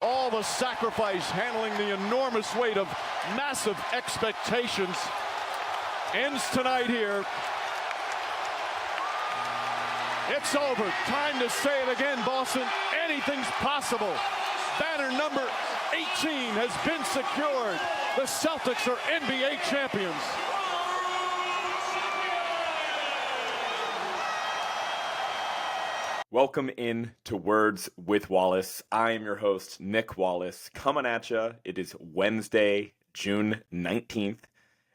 all the sacrifice, handling the enormous weight of massive expectations, ends tonight here. It's over. Time to say it again, Boston. Anything's possible. Banner number 18 has been secured. The Celtics are NBA champions. Welcome in to Words with Wallace. I am your host, Nick Wallace, coming at you. It is Wednesday, June 19th.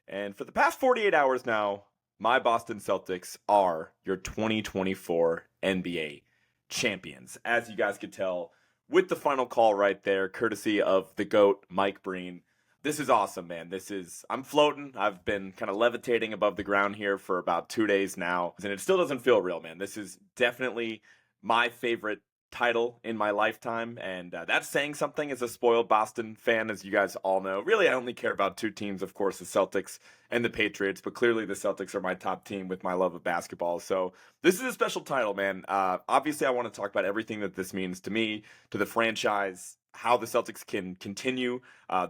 And for the past 48 hours now, my Boston Celtics are your 2024 NBA champions. As you guys could tell, with the final call right there, courtesy of the GOAT, Mike Breen. This is awesome, man. I'm floating. I've been kind of levitating above the ground here for about 2 days now, and it still doesn't feel real, man. This is definitely my favorite title in my lifetime, and that's saying something as a spoiled Boston fan, as you guys all know. Really, I only care about two teams, of course, the Celtics and the Patriots, but clearly the Celtics are my top team with my love of basketball. So this is a special title, man. Obviously, I want to talk about everything that this means to me, to the franchise, how the Celtics can continue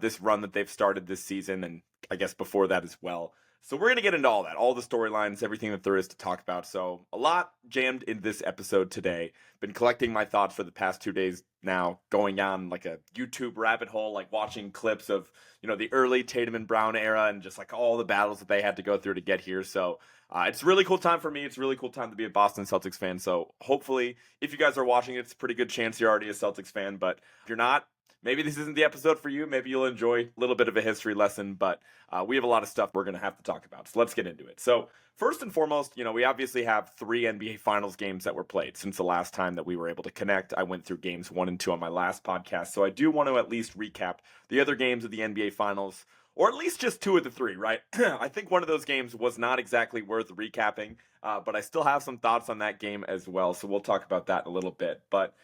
this run that they've started this season, and I guess before that as well. So we're going to get into all that, all the storylines, everything that there is to talk about. So a lot jammed in this episode today. Been collecting my thoughts for the past 2 days now, going on like a YouTube rabbit hole, like watching clips of, the early Tatum and Brown era and just like all the battles that they had to go through to get here. So it's a really cool time for me. It's a really cool time to be a Boston Celtics fan. So hopefully, if you guys are watching it, it's a pretty good chance you're already a Celtics fan. But if you're not, maybe this isn't the episode for you. Maybe you'll enjoy a little bit of a history lesson, but we have a lot of stuff we're going to have to talk about. So let's get into it. So first and foremost, we obviously have 3 NBA Finals games that were played since the last time that we were able to connect. I went through games 1 and 2 on my last podcast, so I do want to at least recap the other games of the NBA Finals, or at least just 2 of the 3, right? I think one of those games was not exactly worth recapping, but I still have some thoughts on that game as well, so we'll talk about that in a little bit. But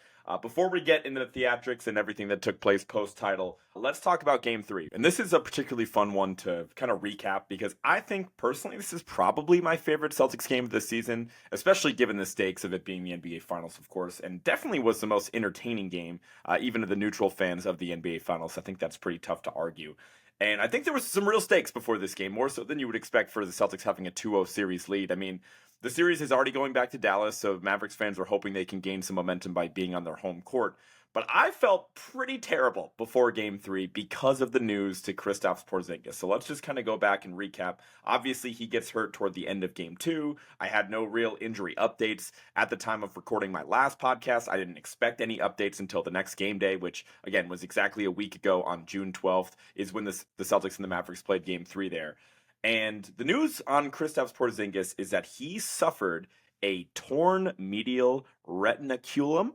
before we get into the theatrics and everything that took place post-title, let's talk about Game 3. And this is a particularly fun one to kind of recap because I think, personally, this is probably my favorite Celtics game of the season, especially given the stakes of it being the NBA Finals, of course, and definitely was the most entertaining game, even to the neutral fans of the NBA Finals. I think that's pretty tough to argue. And I think there was some real stakes before this game, more so than you would expect for the Celtics having a 2-0 series lead. I mean, the series is already going back to Dallas, so Mavericks fans were hoping they can gain some momentum by being on their home court. But I felt pretty terrible before Game 3 because of the news to Kristaps Porzingis. So let's just kind of go back and recap. Obviously, he gets hurt toward the end of Game 2. I had no real injury updates at the time of recording my last podcast. I didn't expect any updates until the next game day, which, again, was exactly a week ago on June 12th, is when the Celtics and the Mavericks played Game 3 there. And the news on Kristaps Porzingis is that he suffered a torn medial retinaculum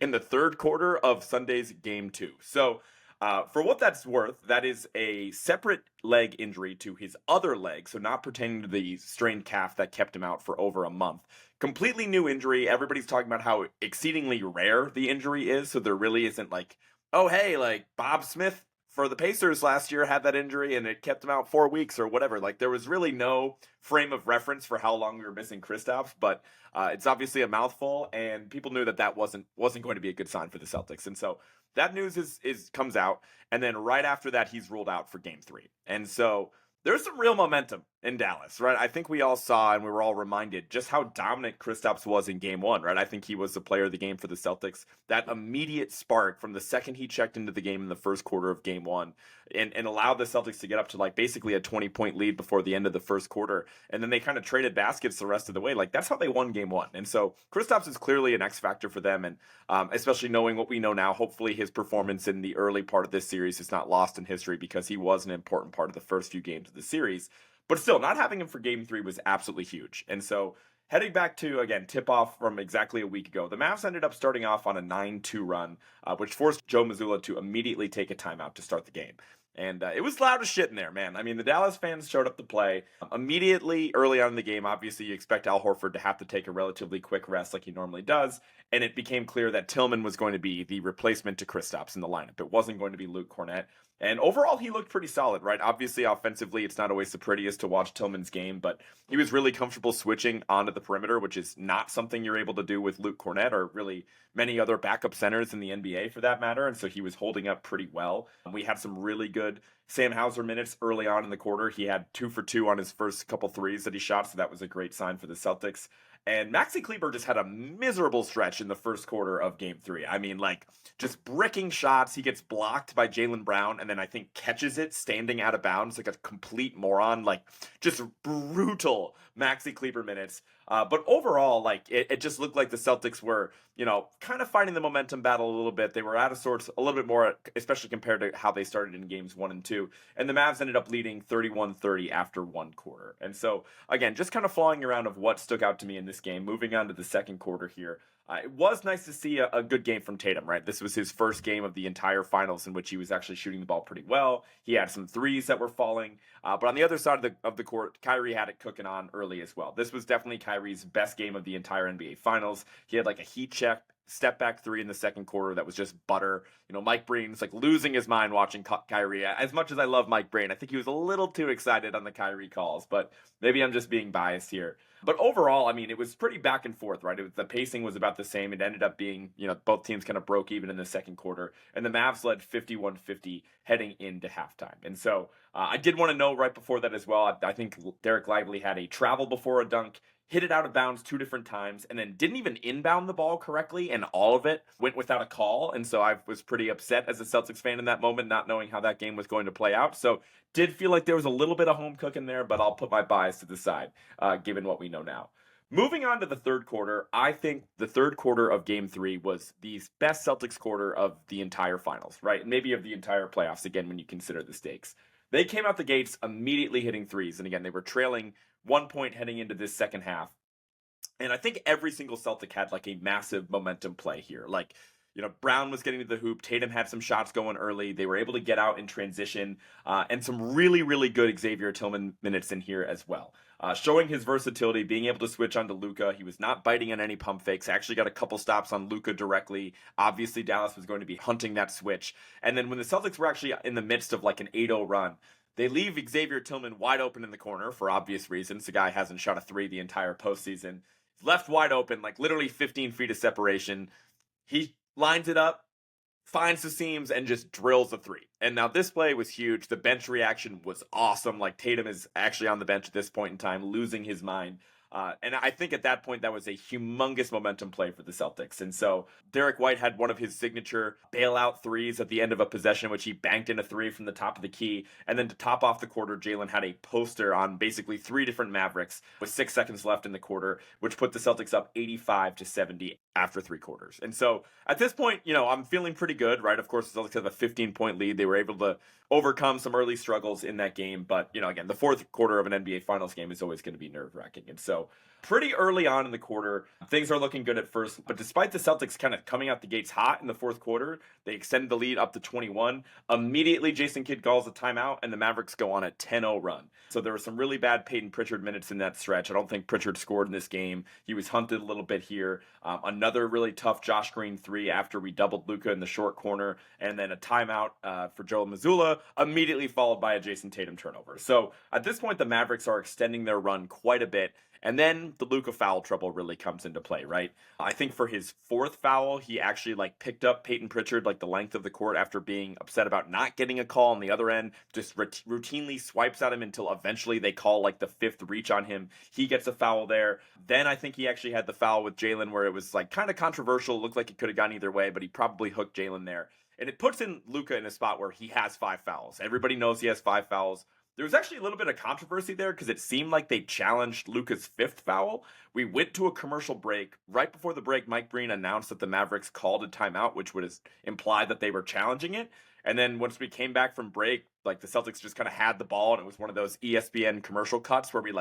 in the third quarter of Sunday's Game 2. So for what that's worth, that is a separate leg injury to his other leg, so not pertaining to the strained calf that kept him out for over a month. Completely new injury. Everybody's talking about how exceedingly rare the injury is, so there really isn't like, oh, hey, like Bob Smith for the Pacers last year had that injury and it kept him out 4 weeks or whatever. Like there was really no frame of reference for how long we were missing Kristaps, but it's obviously a mouthful, and people knew that wasn't going to be a good sign for the Celtics. And so that news comes out, and then right after that, he's ruled out for Game 3. And so there's some real momentum in Dallas, right? I think we all saw and we were all reminded just how dominant Kristaps was in Game 1, right? I think he was the player of the game for the Celtics. That immediate spark from the second he checked into the game in the first quarter of Game 1 and allowed the Celtics to get up to like basically a 20-point lead before the end of the first quarter. And then they kind of traded baskets the rest of the way. Like that's how they won Game 1. And so Kristaps is clearly an X factor for them. And especially knowing what we know now, hopefully his performance in the early part of this series is not lost in history because he was an important part of the first few games of the series. But still, not having him for Game 3 was absolutely huge. And so heading back to, again, tip-off from exactly a week ago, the Mavs ended up starting off on a 9-2 run, which forced Joe Mazzulla to immediately take a timeout to start the game. And it was loud as shit in there, man. I mean, the Dallas fans showed up to play. Immediately early on in the game, obviously you expect Al Horford to have to take a relatively quick rest like he normally does. And it became clear that Tillman was going to be the replacement to Kristaps in the lineup. It wasn't going to be Luke Cornett. And overall, he looked pretty solid, right? Obviously, offensively, it's not always the prettiest to watch Tillman's game, but he was really comfortable switching onto the perimeter, which is not something you're able to do with Luke Cornett or really many other backup centers in the NBA for that matter. And so he was holding up pretty well. We had some really good Sam Hauser minutes early on in the quarter. He had 2 for 2 on his first couple threes that he shot, so that was a great sign for the Celtics. And Maxi Kleber just had a miserable stretch in the first quarter of game 3. I mean, like, just bricking shots. He gets blocked by Jaylen Brown and then I think catches it standing out of bounds like a complete moron. Like, just brutal Maxi Kleber minutes. But overall, like, it just looked like the Celtics were, kind of fighting the momentum battle a little bit. They were out of sorts a little bit more, especially compared to how they started in games 1 and 2. And the Mavs ended up leading 31-30 after one quarter. And so, again, just kind of following around of what stuck out to me in this game. Moving on to the second quarter here. It was nice to see a good game from Tatum, right? This was his first game of the entire finals in which he was actually shooting the ball pretty well. He had some threes that were falling. But on the other side of the court, Kyrie had it cooking on early as well. This was definitely Kyrie's best game of the entire NBA Finals. He had like a heat check, step back 3 in the second quarter that was just butter. Mike Breen's like losing his mind watching Kyrie. As much as I love Mike Breen, I think he was a little too excited on the Kyrie calls, but maybe I'm just being biased here. But overall, I mean, it was pretty back and forth, right? The pacing was about the same. It ended up being, both teams kind of broke even in the second quarter, and the Mavs led 51-50 heading into halftime. And so I did want to know right before that as well, I think Derek Lively had a travel before a dunk, hit it out of bounds 2 different times, and then didn't even inbound the ball correctly, and all of it went without a call. And so I was pretty upset as a Celtics fan in that moment, not knowing how that game was going to play out. So did feel like there was a little bit of home cooking there, but I'll put my bias to the side, given what we know now. Moving on to the third quarter, I think the third quarter of Game 3 was the best Celtics quarter of the entire finals, right? Maybe of the entire playoffs, again, when you consider the stakes. They came out the gates immediately hitting threes, and again, they were trailing 1 point heading into this second half. And I think every single Celtic had like a massive momentum play here. Like, Brown was getting to the hoop. Tatum had some shots going early. They were able to get out in transition, and some really, really good Xavier Tillman minutes in here as well. Showing his versatility, being able to switch onto Luka. He was not biting on any pump fakes. Actually got a couple stops on Luka directly. Obviously, Dallas was going to be hunting that switch. And then when the Celtics were actually in the midst of like an 8-0 run, they leave Xavier Tillman wide open in the corner for obvious reasons. The guy hasn't shot a 3 the entire postseason. Left wide open, like literally 15 feet of separation. He lines it up, finds the seams, and just drills a 3. And now this play was huge. The bench reaction was awesome. Like, Tatum is actually on the bench at this point in time, losing his mind. And I think at that point, that was a humongous momentum play for the Celtics. And so Derek White had one of his signature bailout threes at the end of a possession, which he banked in a 3 from the top of the key. And then to top off the quarter, Jaylen had a poster on basically 3 different Mavericks with 6 seconds left in the quarter, which put the Celtics up 85-70 after 3 quarters. And so at this point, I'm feeling pretty good, right? Of course, the Celtics have a 15-point lead. They were able to overcome some early struggles in that game. But, again, the fourth quarter of an NBA Finals game is always going to be nerve-wracking. And so pretty early on in the quarter, things are looking good at first. But despite the Celtics kind of coming out the gates hot in the fourth quarter, they extended the lead up to 21. Immediately, Jayson Kidd calls a timeout, and the Mavericks go on a 10-0 run. So there were some really bad Peyton Pritchard minutes in that stretch. I don't think Pritchard scored in this game. He was hunted a little bit here. Another really tough Josh Green 3 after we doubled Luka in the short corner, and then a timeout for Joe Mazzulla, immediately followed by a Jayson Tatum turnover. So at this point, the Mavericks are extending their run quite a bit. And then the Luka foul trouble really comes into play, right? I think for his 4th foul, he actually picked up Peyton Pritchard the length of the court after being upset about not getting a call on the other end, just routinely swipes at him until eventually they call the 5th reach on him. He gets a foul there. Then I think he actually had the foul with Jaylen where it was kind of controversial. Looked like it could have gone either way, but he probably hooked Jaylen there. And it puts in Luka in a spot where he has 5 fouls. Everybody knows he has 5 fouls. There was actually a little bit of controversy there because it seemed like they challenged Luka's 5th foul. We went to a commercial break. Right before the break, Mike Breen announced that the Mavericks called a timeout, which would imply that they were challenging it. And then once we came back from break, the Celtics just kind of had the ball, and it was one of those ESPN commercial cuts where we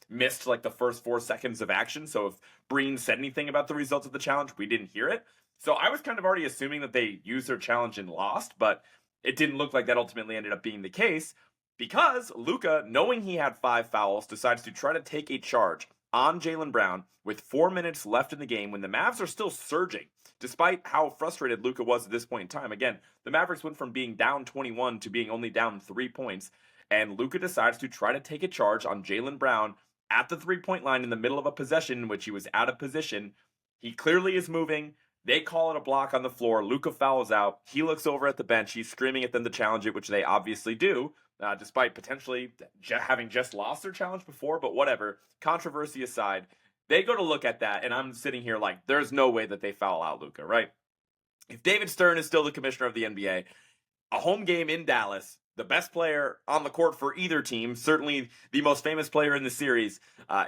missed the first 4 seconds of action. So if Breen said anything about the results of the challenge, we didn't hear it. So I was kind of already assuming that they used their challenge and lost, but it didn't look like that ultimately ended up being the case because Luka, knowing he had 5 fouls, decides to try to take a charge on Jaylen Brown with 4 minutes left in the game when the Mavs are still surging. Despite how frustrated Luka was at this point in time, again, the Mavericks went from being down 21 to being only down 3 points, and Luka decides to try to take a charge on Jaylen Brown at the 3-point line in the middle of a possession in which he was out of position. He clearly is moving. They call it a block on the floor. Luka fouls out. He looks over at the bench. He's screaming at them to challenge it, which they obviously do, despite potentially having just lost their challenge before, but whatever. Controversy aside, they go to look at that, and I'm sitting here like, there's no way that they foul out Luka, right? If David Stern is still the commissioner of the NBA, a home game in Dallas, the best player on the court for either team, certainly the most famous player in the series,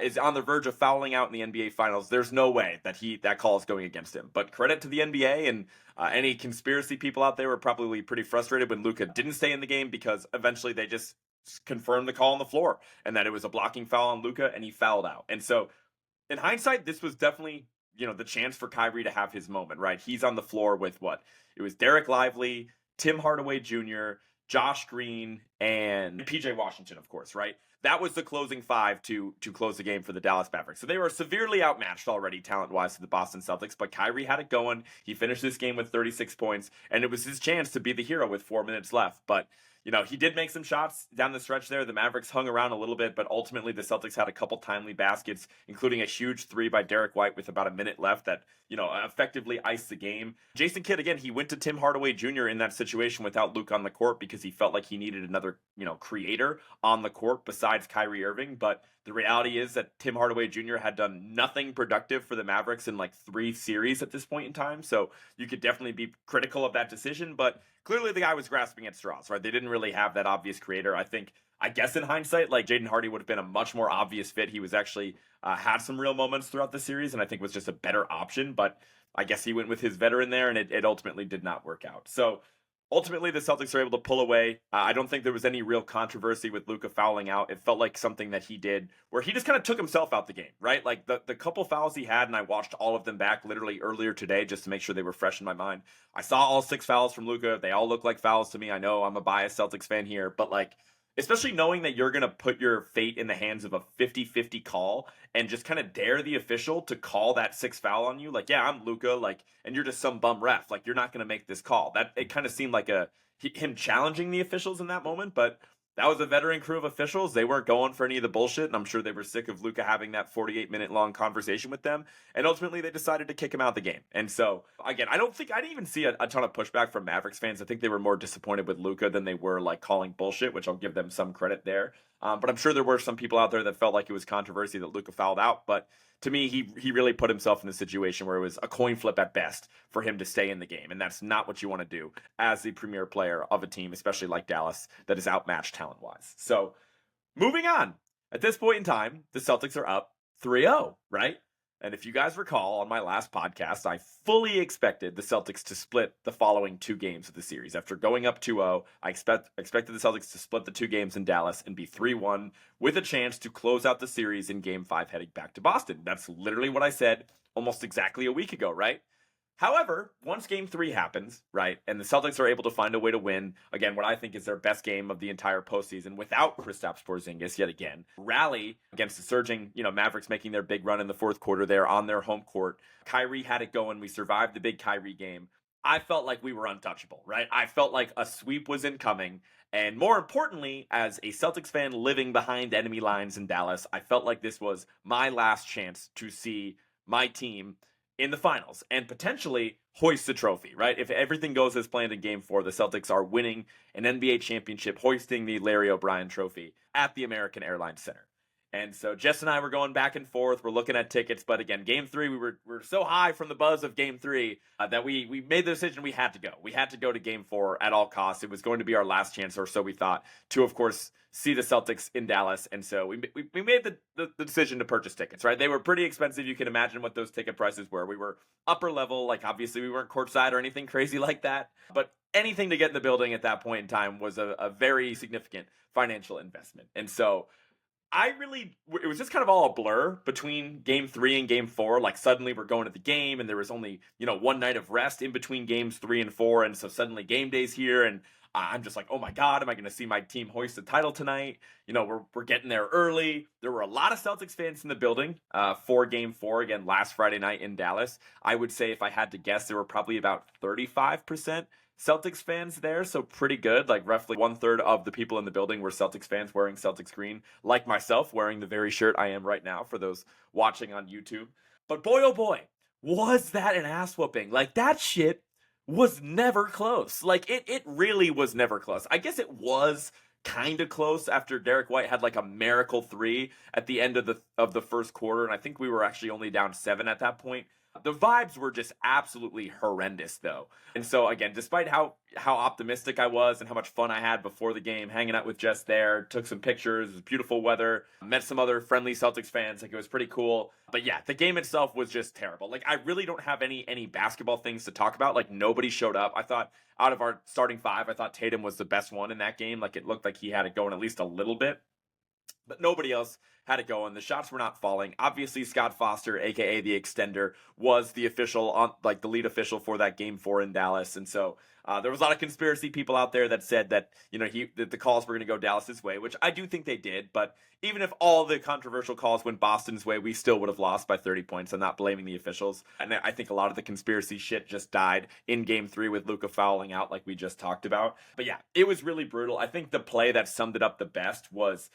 is on the verge of fouling out in the NBA Finals. There's no way that that call is going against him. But credit to the NBA, and any conspiracy people out there were probably pretty frustrated when Luka didn't stay in the game, because eventually they just confirmed the call on the floor and that it was a blocking foul on Luka, and he fouled out. And so in hindsight, this was definitely, the chance for Kyrie to have his moment, right? He's on the floor with what? It was Derek Lively, Tim Hardaway Jr., Josh Green, and PJ Washington, of course, right? That was the closing 5 to close the game for the Dallas Mavericks. So they were severely outmatched already talent-wise to the Boston Celtics, but Kyrie had it going. He finished this game with 36 points, and it was his chance to be the hero with 4 minutes left. But he did make some shots down the stretch there. The Mavericks hung around a little bit, but ultimately the Celtics had a couple timely baskets, including a huge 3 by Derek White with about a minute left that, effectively iced the game. Jason Kidd, again, he went to Tim Hardaway Jr. in that situation without Luke on the court because he felt like he needed another, creator on the court besides Kyrie Irving. But the reality is that Tim Hardaway Jr. had done nothing productive for the Mavericks in like 3 series at this point in time. So you could definitely be critical of that decision, but clearly the guy was grasping at straws, right? They didn't really have that obvious creator. I guess in hindsight, like Jaden Hardy would have been a much more obvious fit. He was actually had some real moments throughout the series, and I think was just a better option. But I guess he went with his veteran there, and it ultimately did not work out. So ultimately, the Celtics are able to pull away. I don't think there was any real controversy with Luka fouling out. It felt like something that he did where he just kind of took himself out the game, right? Like the couple fouls he had, and I watched all of them back literally earlier today just to make sure they were fresh in my mind. I saw all 6 fouls from Luka. They all look like fouls to me. I know I'm a biased Celtics fan here, but like, especially knowing that you're going to put your fate in the hands of a 50-50 call and just kind of dare the official to call that 6th foul on you. Like, yeah, I'm Luka, like, and you're just some bum ref. Like, you're not going to make this call. That it kind of seemed like him challenging the officials in that moment, but that was a veteran crew of officials. They weren't going for any of the bullshit, and I'm sure they were sick of Luka having that 48-minute long conversation with them. And ultimately, they decided to kick him out of the game. And so, again, I didn't even see a ton of pushback from Mavericks fans. I think they were more disappointed with Luka than they were like calling bullshit, which I'll give them some credit there. But I'm sure there were some people out there that felt like it was controversy that Luka fouled out. But to me, he really put himself in a situation where it was a coin flip at best for him to stay in the game. And that's not what you want to do as the premier player of a team, especially like Dallas, that is outmatched talent-wise. So moving on. At this point in time, the Celtics are up 3-0, right? And if you guys recall, on my last podcast, I fully expected the Celtics to split the following 2 games of the series. After going up 2-0, I expected the Celtics to split the 2 games in Dallas and be 3-1 with a chance to close out the series in Game 5 heading back to Boston. That's literally what I said almost exactly a week ago, right? However, once Game 3 happens, right, and the Celtics are able to find a way to win, again, what I think is their best game of the entire postseason without Kristaps Porzingis yet again, rally against the surging, Mavericks making their big run in the 4th quarter there on their home court. Kyrie had it going. We survived the big Kyrie game. I felt like we were untouchable, right? I felt like a sweep was incoming. And more importantly, as a Celtics fan living behind enemy lines in Dallas, I felt like this was my last chance to see my team in the finals and potentially hoist the trophy, right? If everything goes as planned in Game 4, the Celtics are winning an NBA championship, hoisting the Larry O'Brien trophy at the American Airlines Center. And so Jess and I were going back and forth. We're looking at tickets, but again, Game 3, we were so high from the buzz of Game 3 that we made the decision we had to go. We had to go to Game 4 at all costs. It was going to be our last chance, or so we thought, to, of course, see the Celtics in Dallas. And so we made the decision to purchase tickets, right? They were pretty expensive. You can imagine what those ticket prices were. We were upper level. Like, obviously, we weren't courtside or anything crazy like that. But anything to get in the building at that point in time was a very significant financial investment. And so it was just kind of all a blur between Game 3 and Game 4. Like, suddenly we're going to the game, and there was only, one night of rest in between Games 3 and 4. And so suddenly game day's here, and I'm just like, oh my God, am I going to see my team hoist the title tonight? We're getting there early. There were a lot of Celtics fans in the building for Game 4, again, last Friday night in Dallas. I would say if I had to guess, there were probably about 35% Celtics fans there, so pretty good. Like roughly 1/3 of the people in the building were Celtics fans wearing Celtics green, like myself, wearing the very shirt I am right now for those watching on YouTube. But boy, oh boy, was that an ass whooping. Like that shit was never close. Like it really was never close. I guess it was kind of close after Derek White had like a miracle 3 at the end of the first quarter, and I think we were actually only down 7 at that point. The vibes were just absolutely horrendous, though. And so, again, despite how optimistic I was and how much fun I had before the game, hanging out with Jess there, took some pictures, it was beautiful weather, met some other friendly Celtics fans, like it was pretty cool. But yeah, the game itself was just terrible. Like I really don't have any basketball things to talk about. Like nobody showed up. I thought out of our starting 5, I thought Tatum was the best one in that game. Like it looked like he had it going at least a little bit. But nobody else had it going. The shots were not falling. Obviously, Scott Foster, aka the Extender, was the official, like the lead official for that Game 4 in Dallas. And so there was a lot of conspiracy people out there that said that that the calls were going to go Dallas's way, which I do think they did. But even if all the controversial calls went Boston's way, we still would have lost by 30 points. I'm not blaming the officials. And I think a lot of the conspiracy shit just died in Game 3 with Luka fouling out, like we just talked about. But yeah, it was really brutal. I think the play that summed it up the best was.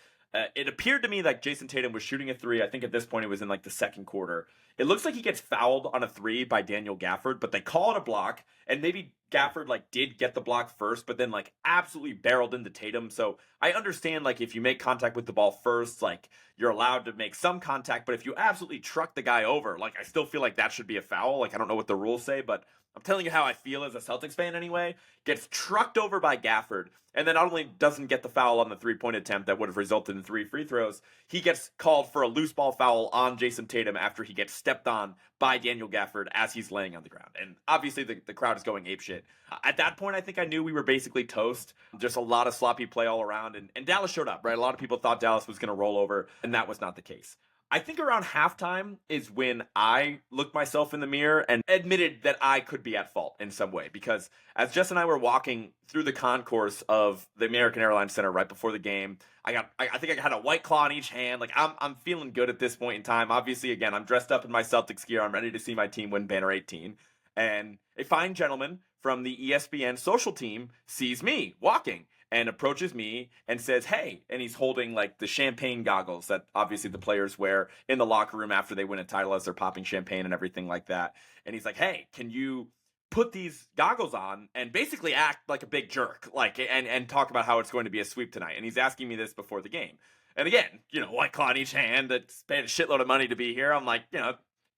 It appeared to me like Jayson Tatum was shooting a 3. I think at this point it was in like the second quarter. It looks like he gets fouled on a 3 by Daniel Gafford, but they call it a block. And maybe Gafford like did get the block first, but then like absolutely barreled into Tatum. So I understand like if you make contact with the ball first, like you're allowed to make some contact. But if you absolutely truck the guy over, like I still feel like that should be a foul. Like I don't know what the rules say, but I'm telling you how I feel as a Celtics fan anyway. Gets trucked over by Gafford, and then not only doesn't get the foul on the 3-point attempt that would have resulted in 3 free throws, he gets called for a loose ball foul on Jayson Tatum after he gets stepped on by Daniel Gafford as he's laying on the ground. And obviously the crowd is going apeshit. At that point, I think I knew we were basically toast. Just a lot of sloppy play all around, and Dallas showed up, right? A lot of people thought Dallas was going to roll over, and that was not the case. I think around halftime is when I looked myself in the mirror and admitted that I could be at fault in some way. Because as Jess and I were walking through the concourse of the American Airlines Center right before the game, I think I had a White Claw in each hand. Like I'm feeling good at this point in time. Obviously, again, I'm dressed up in my Celtics gear. I'm ready to see my team win banner 18. And a fine gentleman from the ESPN social team sees me walking and approaches me and says, hey, and he's holding like the champagne goggles that obviously the players wear in the locker room after they win a title as they're popping champagne and everything like that. And he's like, hey, can you put these goggles on and basically act like a big jerk, like, and talk about how it's going to be a sweep tonight. And he's asking me this before the game. And again, White Claw in each hand, that's paying a shitload of money to be here. I'm like,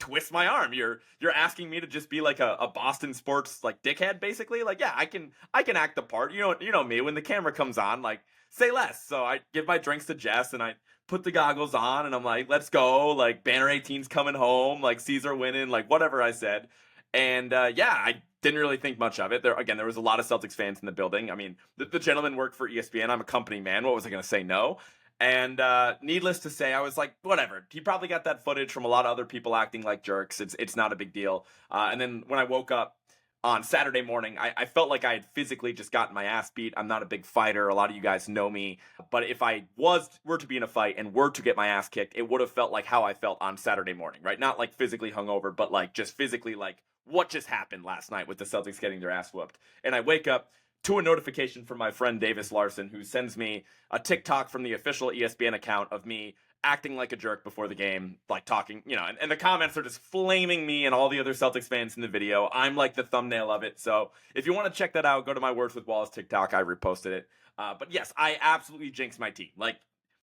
twist my arm. You're asking me to just be like a Boston sports like dickhead, basically. Like, yeah, I can act the part. You know me. When the camera comes on, like, say less. So I give my drinks to Jess and I put the goggles on and I'm like, let's go. Like, banner 18's coming home. Like, Caesar winning. Like, whatever I said. And yeah, I didn't really think much of it. There was a lot of Celtics fans in the building. I mean, the gentleman worked for ESPN. I'm a company man. What was I going to say? No. And needless to say, I was like, whatever. He probably got that footage from a lot of other people acting like jerks. It's not a big deal. And then when I woke up on Saturday morning, I felt like I had physically just gotten my ass beat. I'm not a big fighter. A lot of you guys know me. But if I were to be in a fight and were to get my ass kicked, it would have felt like how I felt on Saturday morning, right? Not like physically hungover, but like just physically like what just happened last night with the Celtics getting their ass whooped. And I wake up to a notification from my friend Davis Larson, who sends me a TikTok from the official ESPN account of me acting like a jerk before the game, like talking, and the comments are just flaming me and all the other Celtics fans in the video. I'm like the thumbnail of it. So if you want to check that out, go to my Words with Wallace TikTok. I reposted it. But yes, I absolutely jinxed my team. Like,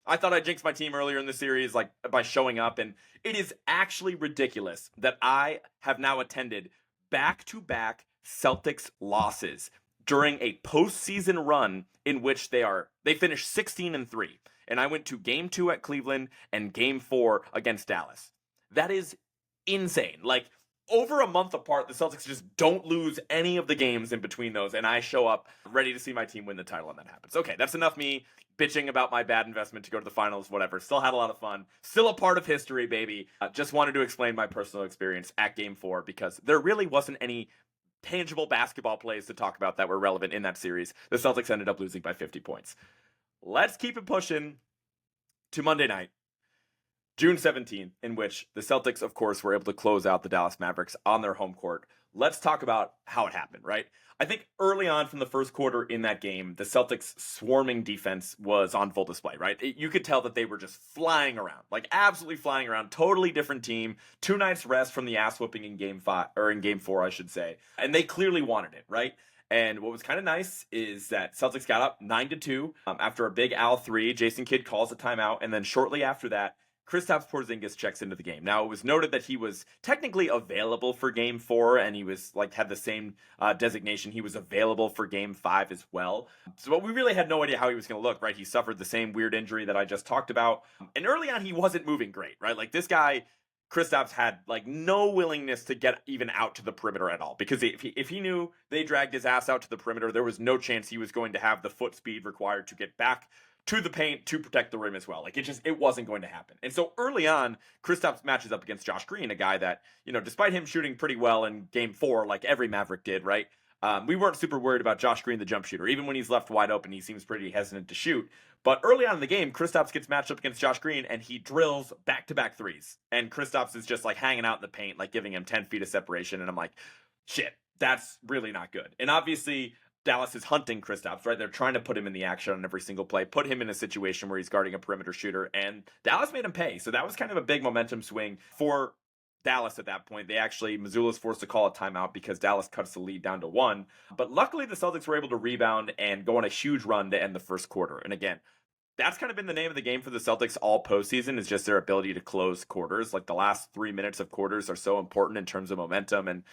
I thought I jinxed my team earlier in the series, like by showing up. And it is actually ridiculous that I have now attended back-to-back Celtics losses during a postseason run in which they finished 16-3. And I went to game 2 at Cleveland and game 4 against Dallas. That is insane. Like, over a month apart, the Celtics just don't lose any of the games in between those. And I show up ready to see my team win the title, and that happens. Okay, that's enough me bitching about my bad investment to go to the finals, whatever. Still had a lot of fun. Still a part of history, baby. Just wanted to explain my personal experience at game 4 because there really wasn't any tangible basketball plays to talk about that were relevant in that series. The Celtics ended up losing by 50 points. Let's keep it pushing to Monday night, June 17th, in which the Celtics, of course, were able to close out the Dallas Mavericks on their home court. Let's talk about how it happened, right? I think early on from the first quarter in that game, the Celtics' swarming defense was on full display, right? You could tell that they were just flying around, like absolutely flying around. Totally different team. 2 nights rest from the ass whooping in game 5, or in game 4, I should say. And they clearly wanted it, right? And what was kind of nice is that Celtics got up 9-2 after a big Al 3. Jayson Kidd calls a timeout, and then shortly after that, Kristaps Porzingis checks into the game. Now, it was noted that he was technically available for Game 4, and he was had the same designation. He was available for Game 5 as well. So we really had no idea how he was going to look, right? He suffered the same weird injury that I just talked about. And early on, he wasn't moving great, right? Like, this guy, Kristaps, had no willingness to get even out to the perimeter at all, because if he knew they dragged his ass out to the perimeter, there was no chance he was going to have the foot speed required to get back to the paint to protect the rim as well. It wasn't going to happen. And so early on, Kristaps matches up against Josh Green, a guy that, despite him shooting pretty well in Game 4, like every Maverick did, right? We weren't super worried about Josh Green, the jump shooter. Even when he's left wide open, he seems pretty hesitant to shoot. But early on in the game, Kristaps gets matched up against Josh Green, and he drills back-to-back threes. And Kristaps is just hanging out in the paint, giving him 10 feet of separation. And I'm like, shit, that's really not good. And obviously, Dallas is hunting Kristaps, right? They're trying to put him in the action on every single play, put him in a situation where he's guarding a perimeter shooter, and Dallas made him pay. So that was kind of a big momentum swing for Dallas at that point. Missoula's forced to call a timeout because Dallas cuts the lead down to 1. But luckily, the Celtics were able to rebound and go on a huge run to end the first quarter. And again, that's kind of been the name of the game for the Celtics all postseason, is just their ability to close quarters. The last 3 minutes of quarters are so important in terms of momentum and,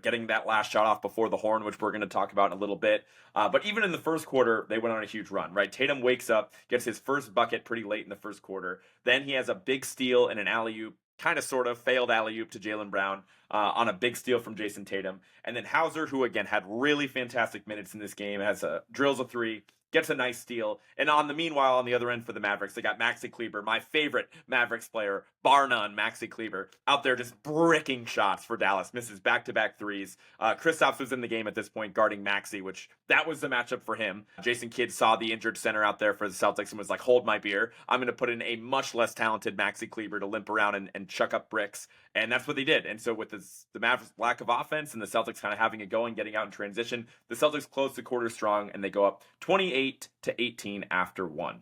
getting that last shot off before the horn, which we're going to talk about in a little bit. But even in the first quarter, they went on a huge run, right? Tatum wakes up, gets his first bucket pretty late in the first quarter. Then he has a big steal and an alley-oop, kind of sort of failed alley-oop to Jaylen Brown on a big steal from Jayson Tatum. And then Hauser, who again had really fantastic minutes in this game, drills a 3, gets a nice steal. And meanwhile, on the other end for the Mavericks, they got Maxi Kleber, my favorite Mavericks player, bar none, Maxi Kleber, out there just bricking shots for Dallas, misses back-to-back threes. Kristaps was in the game at this point guarding Maxi, which that was the matchup for him. Jayson Kidd saw the injured center out there for the Celtics and was like, hold my beer. I'm going to put in a much less talented Maxi Kleber to limp around and chuck up bricks. And that's what they did. And so with the Mavericks' lack of offense and the Celtics kind of having it going, getting out in transition, the Celtics close the quarter strong, and they go up 28-18 after 1.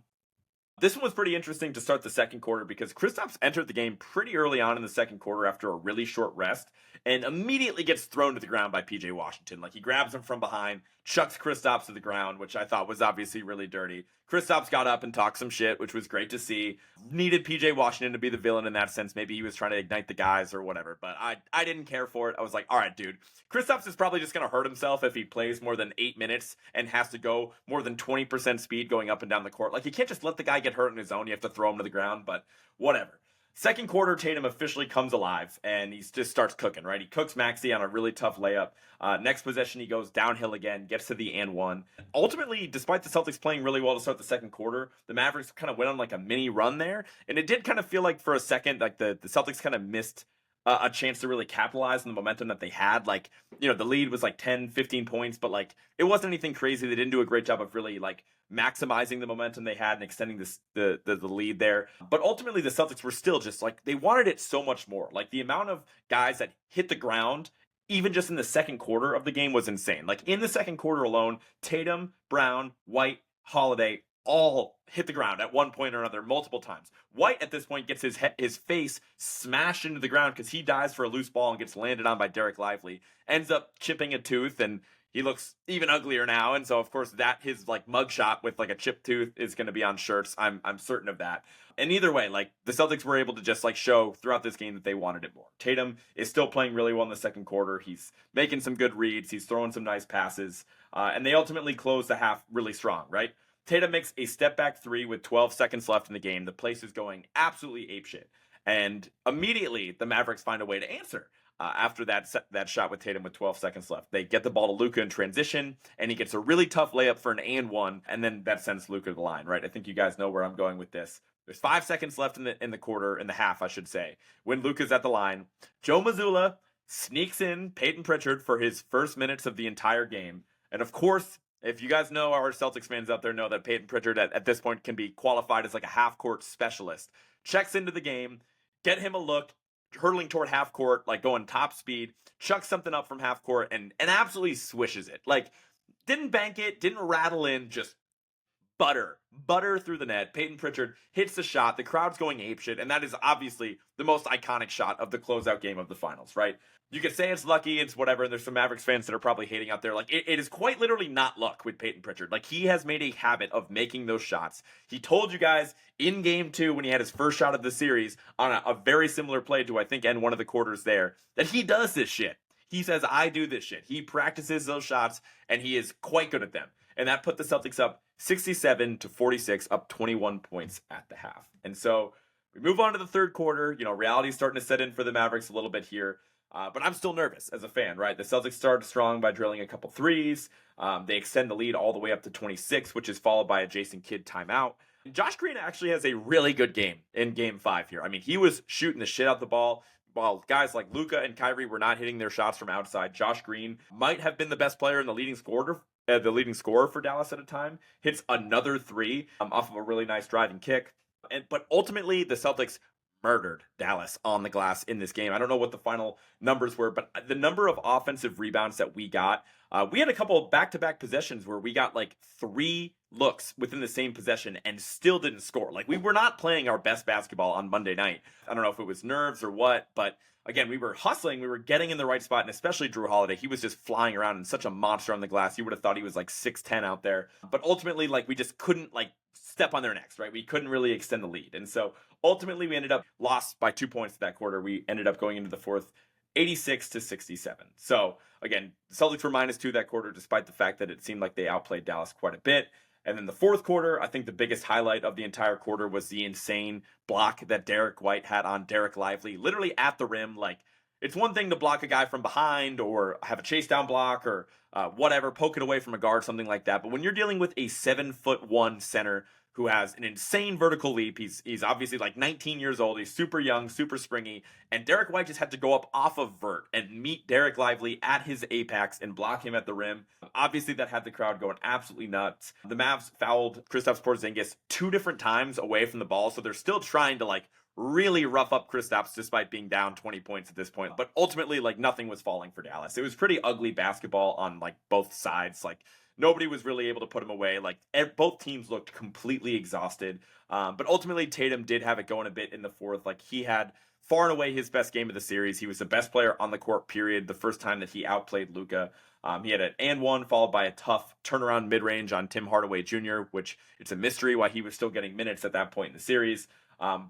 This one was pretty interesting to start the second quarter because Kristaps entered the game pretty early on in the second quarter after a really short rest and immediately gets thrown to the ground by PJ Washington. He grabs him from behind, chucks Kristaps to the ground, which I thought was obviously really dirty. Kristaps got up and talked some shit, which was great to see. Needed PJ Washington to be the villain in that sense. Maybe he was trying to ignite the guys or whatever, but I didn't care for it. I was like, all right, dude, Kristaps is probably just going to hurt himself if he plays more than 8 minutes and has to go more than 20% speed going up and down the court. You can't just let the guy get hurt on his own. You have to throw him to the ground, but whatever. Second quarter, Tatum officially comes alive, and he just starts cooking, right? He cooks Maxey on a really tough layup. Next possession, he goes downhill again, gets to the and one. Ultimately, despite the Celtics playing really well to start the second quarter, the Mavericks kind of went on a mini run there, and it did kind of feel like for a second, the Celtics kind of missed a chance to really capitalize on the momentum that they had. The lead was 10, 15 points, but it wasn't anything crazy. They didn't do a great job of really maximizing the momentum they had and extending the lead there. But ultimately the Celtics were still just they wanted it so much more. The amount of guys that hit the ground, even just in the second quarter of the game, was insane. In the second quarter alone, Tatum, Brown, White, Holiday, all hit the ground at one point or another multiple times. White at this point gets his face smashed into the ground because he dives for a loose ball and gets landed on by Derek Lively, ends up chipping a tooth, and he looks even uglier now. And so of course that his mugshot with a chipped tooth is going to be on shirts. I'm certain of that. And either way, the Celtics were able to just show throughout this game that they wanted it more. Tatum is still playing really well in the second quarter. He's making some good reads. He's throwing some nice passes. And they ultimately close the half really strong, right? Tatum makes a step-back 3 with 12 seconds left in the game. The place is going absolutely apeshit. And immediately, the Mavericks find a way to answer. After that shot with Tatum with 12 seconds left, they get the ball to Luka in transition, and he gets a really tough layup for an and one, and then that sends Luka to the line, right? I think you guys know where I'm going with this. There's 5 seconds left in the quarter, in the half, I should say, when Luka's at the line. Joe Mazzulla sneaks in Peyton Pritchard for his first minutes of the entire game. And of course, if you guys know, our Celtics fans out there know that Peyton Pritchard at this point can be qualified as like a half-court specialist. Checks into the game, get him a look, hurtling toward half court, like going top speed, chucks something up from half court, and absolutely swishes it. Like, didn't bank it, didn't rattle in, just butter through the net. Peyton Pritchard hits the shot. The crowd's going apeshit, and that is obviously the most iconic shot of the closeout game of the finals, right? You could say it's lucky, it's whatever, and there's some Mavericks fans that are probably hating out there. Like, it is quite literally not luck with Peyton Pritchard. Like, he has made a habit of making those shots. He told you guys in game 2 when he had his first shot of the series on a very similar play to, I think, end one of the quarters there, that he does this shit. He says, I do this shit. He practices those shots, and he is quite good at them. And that put the Celtics up 67-46, up 21 points at the half. And so we move on to the third quarter. You know, reality's starting to set in for the Mavericks a little bit here. But I'm still nervous as a fan, right? The Celtics started strong by drilling a couple threes. They extend the lead all the way up to 26, which is followed by a Jayson Kidd timeout. And Josh Green actually has a really good game in game 5 here. I mean, he was shooting the shit out the ball. While guys like Luka and Kyrie were not hitting their shots from outside, Josh Green might have been the best player in the leading scorer for Dallas at a time. Hits another 3 off of a really nice driving kick. But ultimately, the Celtics murdered Dallas on the glass in this game. I don't know what the final numbers were, but the number of offensive rebounds that we got, we had a couple of back-to-back possessions where we got like 3 looks within the same possession and still didn't score. Like, we were not playing our best basketball on Monday night. I don't know if it was nerves or what, but again, we were hustling, we were getting in the right spot, and especially Drew Holiday. He was just flying around and such a monster on the glass. You would have thought he was like 6'10" out there. But ultimately, like, we just couldn't like step on their necks, right? We couldn't really extend the lead. And so ultimately we ended up lost by 2 points that quarter. We ended up going into the fourth 86-67. So again, the Celtics were -2 that quarter, despite the fact that it seemed like they outplayed Dallas quite a bit. And then the fourth quarter, I think the biggest highlight of the entire quarter was the insane block that Derek White had on Derek Lively, literally at the rim. Like, it's one thing to block a guy from behind or have a chase down block or whatever, poke it away from a guard, something like that. But when you're dealing with a 7'1" center who has an insane vertical leap, he's obviously like 19 years old, he's super young, super springy, and Derek White just had to go up off of vert and meet Derek Lively at his apex and block him at the rim. Obviously, that had the crowd going absolutely nuts. The Mavs fouled Kristaps Porzingis 2 different times away from the ball, so they're still trying to like really rough up Kristaps despite being down 20 points at this point. But ultimately, like, nothing was falling for Dallas. It was pretty ugly basketball on like both sides. Like, nobody was really able to put him away. Like, both teams looked completely exhausted. But ultimately, Tatum did have it going a bit in the fourth. Like, he had far and away his best game of the series. He was the best player on the court, period, the first time that he outplayed Luka. He had an and one followed by a tough turnaround mid-range on Tim Hardaway Jr., which it's a mystery why he was still getting minutes at that point in the series.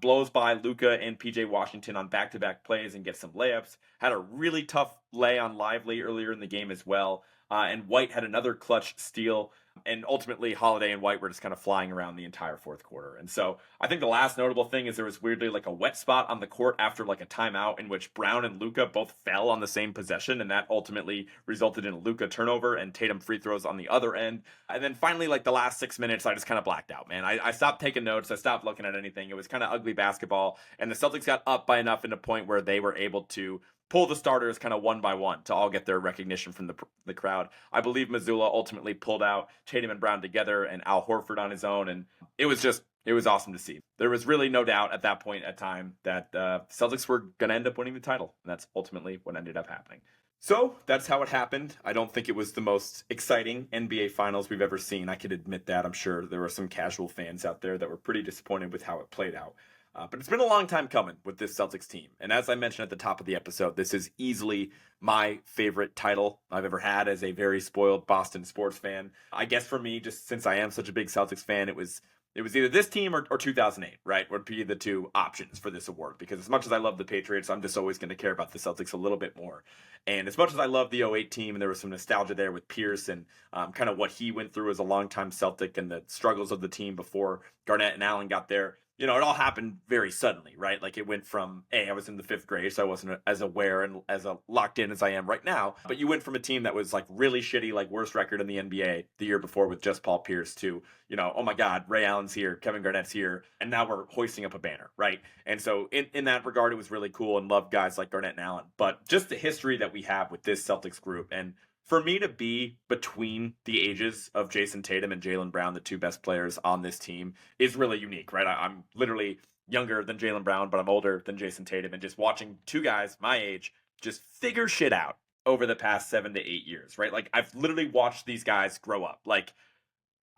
Blows by Luka and PJ Washington on back-to-back plays and gets some layups. Had a really tough lay on Lively earlier in the game as well. And White had another clutch steal. And ultimately, Holiday and White were just kind of flying around the entire fourth quarter. And so I think the last notable thing is there was weirdly like a wet spot on the court after like a timeout in which Brown and Luka both fell on the same possession. And that ultimately resulted in a Luka turnover and Tatum free throws on the other end. And then finally, like the last 6 minutes, I just kind of blacked out, man. I stopped taking notes. I stopped looking at anything. It was kind of ugly basketball. And the Celtics got up by enough in a point where they were able to pull the starters kind of one by one to all get their recognition from the crowd. I believe Mazzulla ultimately pulled out Tatum and Brown together and Al Horford on his own. And it was awesome to see. There was really no doubt at that point at time that Celtics were going to end up winning the title. And that's ultimately what ended up happening. So that's how it happened. I don't think it was the most exciting NBA Finals we've ever seen. I can admit that. I'm sure there were some casual fans out there that were pretty disappointed with how it played out. But it's been a long time coming with this Celtics team. And as I mentioned at the top of the episode, this is easily my favorite title I've ever had as a very spoiled Boston sports fan. I guess for me, just since I am such a big Celtics fan, it was either this team or 2008, right? Would be the two options for this award. Because as much as I love the Patriots, I'm just always going to care about the Celtics a little bit more. And as much as I love the 08 team, and there was some nostalgia there with Pierce and kind of what he went through as a longtime Celtic and the struggles of the team before Garnett and Allen got there, it all happened very suddenly, right? Like it went from, I was in the 5th grade, so I wasn't as aware and as locked in as I am right now. But you went from a team that was like really shitty, like worst record in the NBA the year before with just Paul Pierce to, oh my God, Ray Allen's here, Kevin Garnett's here, and now we're hoisting up a banner, right? And so in that regard, it was really cool and loved guys like Garnett and Allen. But just the history that we have with this Celtics group, and for me to be between the ages of Jayson Tatum and Jaylen Brown, the two best players on this team, is really unique, right? I'm literally younger than Jaylen Brown, but I'm older than Jayson Tatum. And just watching two guys my age just figure shit out over the past 7 to 8 years, right? Like I've literally watched these guys grow up. Like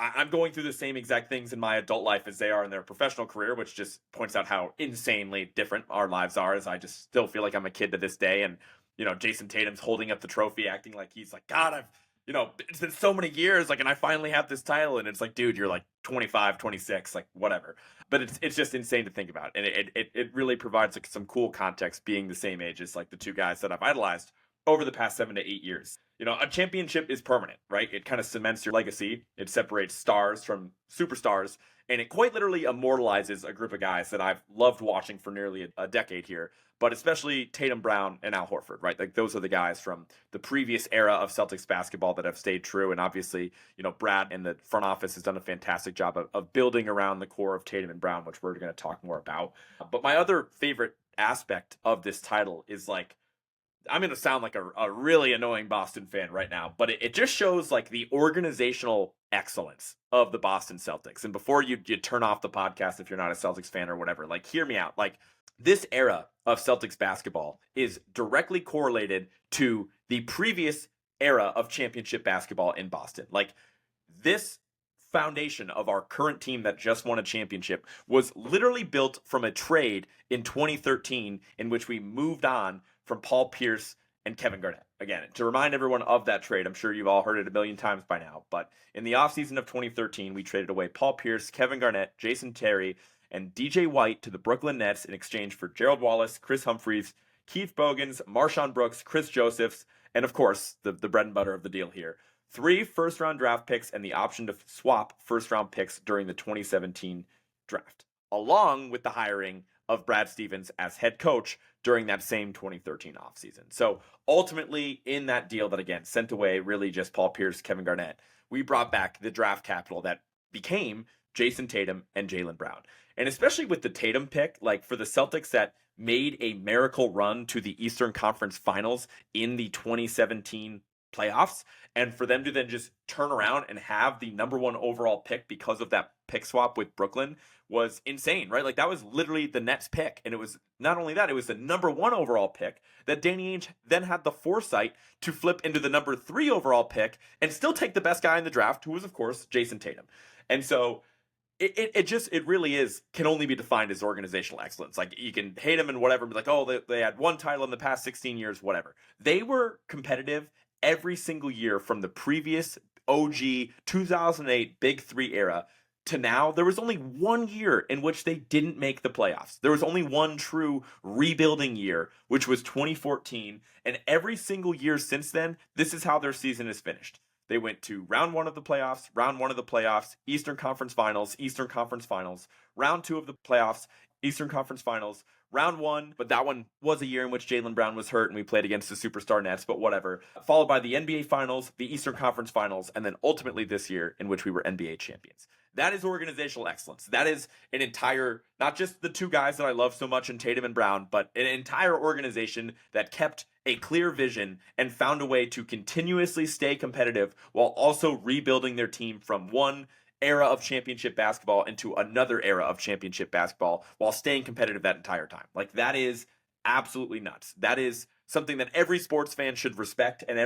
I'm going through the same exact things in my adult life as they are in their professional career, which just points out how insanely different our lives are, as I just still feel like I'm a kid to this day. And, Jayson Tatum's holding up the trophy, acting like he's like, God, it's been so many years, like, and I finally have this title. And it's like, dude, you're like 25, 26, like whatever. But it's just insane to think about. And it really provides like some cool context being the same age as like the two guys that I've idolized over the past 7 to 8 years. A championship is permanent, right? It kind of cements your legacy. It separates stars from superstars, and it quite literally immortalizes a group of guys that I've loved watching for nearly a decade here, but especially Tatum, Brown, and Al Horford, right? Like those are the guys from the previous era of Celtics basketball that have stayed true. And obviously, Brad and the front office has done a fantastic job of building around the core of Tatum and Brown, which we're going to talk more about. But my other favorite aspect of this title is like, I'm going to sound like a really annoying Boston fan right now, but it just shows like the organizational excellence of the Boston Celtics. And before you turn off the podcast, if you're not a Celtics fan or whatever, like hear me out. Like this era of Celtics basketball is directly correlated to the previous era of championship basketball in Boston. Like this foundation of our current team that just won a championship was literally built from a trade in 2013 in which we moved on from Paul Pierce and Kevin Garnett. Again, to remind everyone of that trade, I'm sure you've all heard it a million times by now, but in the offseason of 2013, we traded away Paul Pierce, Kevin Garnett, Jason Terry, and DJ White to the Brooklyn Nets in exchange for Gerald Wallace, Chris Humphries, Keith Bogans, Marshawn Brooks, Chris Josephs, and of course, the bread and butter of the deal here, 3 first-round draft picks and the option to swap first-round picks during the 2017 draft, along with the hiring of Brad Stevens as head coach during that same 2013 offseason. So ultimately, in that deal that, again, sent away really just Paul Pierce, Kevin Garnett, we brought back the draft capital that became Jayson Tatum and Jaylen Brown. And especially with the Tatum pick, like for the Celtics that made a miracle run to the Eastern Conference Finals in the 2017 playoffs, and for them to then just turn around and have the number 1 overall pick because of that pick swap with Brooklyn was insane, right? Like that was literally the Nets pick. And it was not only that, it was the number 1 overall pick that Danny Ainge then had the foresight to flip into the number 3 overall pick and still take the best guy in the draft, who was of course Jayson Tatum. And so it really can only be defined as organizational excellence. Like you can hate them and whatever, be like, oh, they had 1 title in the past 16 years, whatever. They were competitive every single year from the previous OG 2008 Big 3 era to now. There was only 1 year in which they didn't make the playoffs. There was only one true rebuilding year, which was 2014. And every single year since then, this is how their season is finished. They went to round 1 of the playoffs, Eastern Conference Finals, round 2 of the playoffs, Eastern Conference Finals, round 1, but that one was a year in which Jaylen Brown was hurt and we played against the superstar Nets, but whatever. Followed by the NBA Finals, the Eastern Conference Finals, and then ultimately this year in which we were NBA champions. That is organizational excellence. That is an entire, not just the 2 guys that I love so much in Tatum and Brown, but an entire organization that kept a clear vision and found a way to continuously stay competitive while also rebuilding their team from one era of championship basketball into another era of championship basketball while staying competitive that entire time. Like that is absolutely nuts. That is something that every sports fan should respect and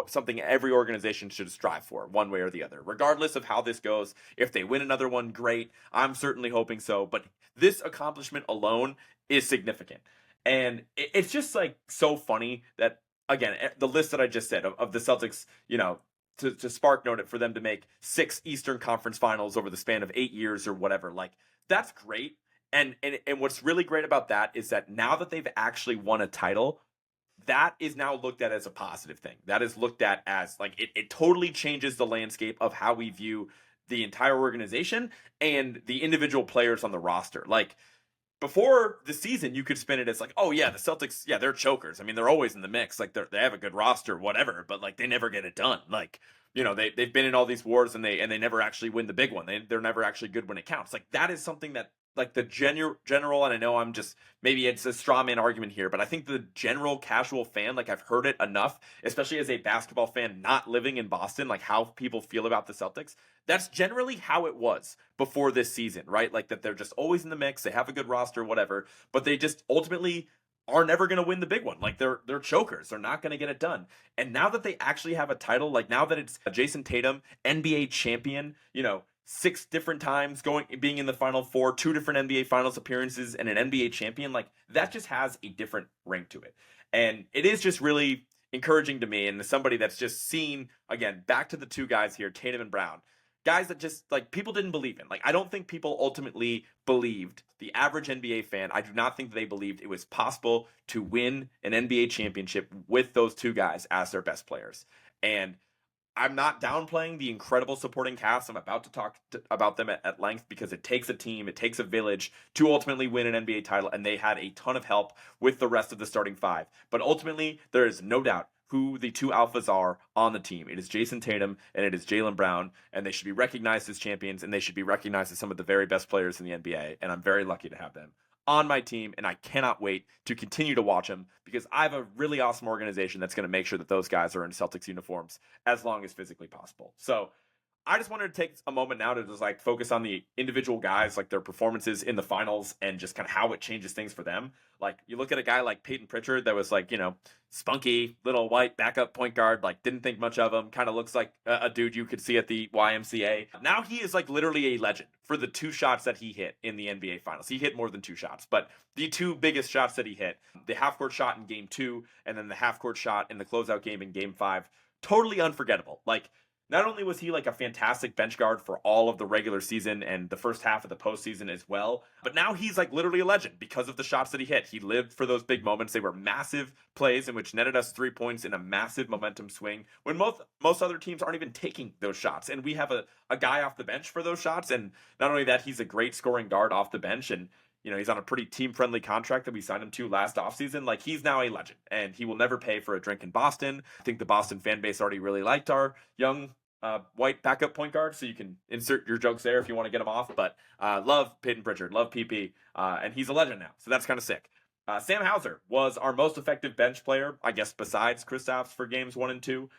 something every organization should strive for one way or the other, regardless of how this goes. If they win another one, great. I'm certainly hoping so. But this accomplishment alone is significant. And it's just like so funny that, again, the list that I just said of the Celtics, to spark note it for them to make 6 Eastern Conference Finals over the span of 8 years or whatever, like that's great. And what's really great about that is that now that they've actually won a title, that is now looked at as a positive thing. That is looked at as like it totally changes the landscape of how we view the entire organization and the individual players on the roster. Like, before the season, you could spin it as like, oh yeah, the Celtics, yeah, they're chokers. I mean, they're always in the mix. Like, they have a good roster, whatever, but like they never get it done. Like, they've been in all these wars and they never actually win the big one. They're never actually good when it counts. Like, that is something that, like, the general, and I know I'm just, maybe it's a straw man argument here, but I think the general casual fan, like, I've heard it enough, especially as a basketball fan not living in Boston, like how people feel about the Celtics. That's generally how it was before this season, right? Like, that they're just always in the mix, they have a good roster, whatever, but they just ultimately are never going to win the big one. Like, they're chokers. They're not going to get it done. And now that they actually have a title, like now that it's Jayson Tatum, NBA champion, 6 different times being in the Final Four, 2 different NBA Finals appearances, and an NBA champion, like, that just has a different ring to it. And it is just really encouraging to me, and as somebody that's just seen, again, back to the 2 guys here, Tatum and Brown, guys that just, like, people didn't believe in. Like, I don't think people ultimately believed, the average NBA fan, I do not think they believed it was possible to win an NBA championship with those 2 guys as their best players. And I'm not downplaying the incredible supporting cast. I'm about to talk about them at length, because it takes a team, it takes a village to ultimately win an NBA title, and they had a ton of help with the rest of the starting 5. But ultimately, there is no doubt who the 2 alphas are on the team. It is Jayson Tatum and it is Jaylen Brown, and they should be recognized as champions, and they should be recognized as some of the very best players in the NBA, and I'm very lucky to have them on my team, and I cannot wait to continue to watch them, because I have a really awesome organization that's going to make sure that those guys are in Celtics uniforms as long as physically possible. So I just wanted to take a moment now to just, like, focus on the individual guys, like their performances in the finals, and just kind of how it changes things for them. Like, you look at a guy like Peyton Pritchard that was, like, spunky little white backup point guard, like, didn't think much of him, kind of looks like a dude you could see at the YMCA. Now he is, like, literally a legend for the 2 shots that he hit in the NBA Finals. He hit more than 2 shots, but the 2 biggest shots that he hit, the half-court shot in Game 2, and then the half-court shot in the closeout game in Game 5, totally unforgettable. Like, not only was he, like, a fantastic bench guard for all of the regular season and the first half of the postseason as well, but now he's, like, literally a legend because of the shots that he hit. He lived for those big moments. They were massive plays in which netted us 3 points in a massive momentum swing when most other teams aren't even taking those shots. And we have a guy off the bench for those shots. And not only that, he's a great scoring guard off the bench. And he's on a pretty team-friendly contract that we signed him to last offseason. Like, he's now a legend, and he will never pay for a drink in Boston. I think the Boston fan base already really liked our young white backup point guard, so you can insert your jokes there if you want to get him off. But love Peyton Pritchard, love PP, and he's a legend now, so that's kind of sick. Sam Hauser was our most effective bench player, I guess, besides Kristaps for games 1 and 2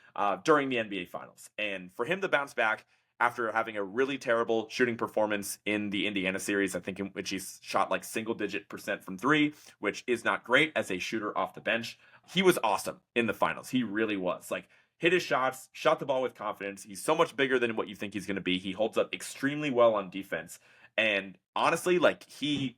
during the NBA Finals. And for him to bounce back after having a really terrible shooting performance in the Indiana series, I think in which he shot like single-digit % from 3, which is not great as a shooter off the bench. He was awesome in the finals. He really was. Like, hit his shots, shot the ball with confidence. He's so much bigger than what you think he's going to be. He holds up extremely well on defense. And honestly, like, he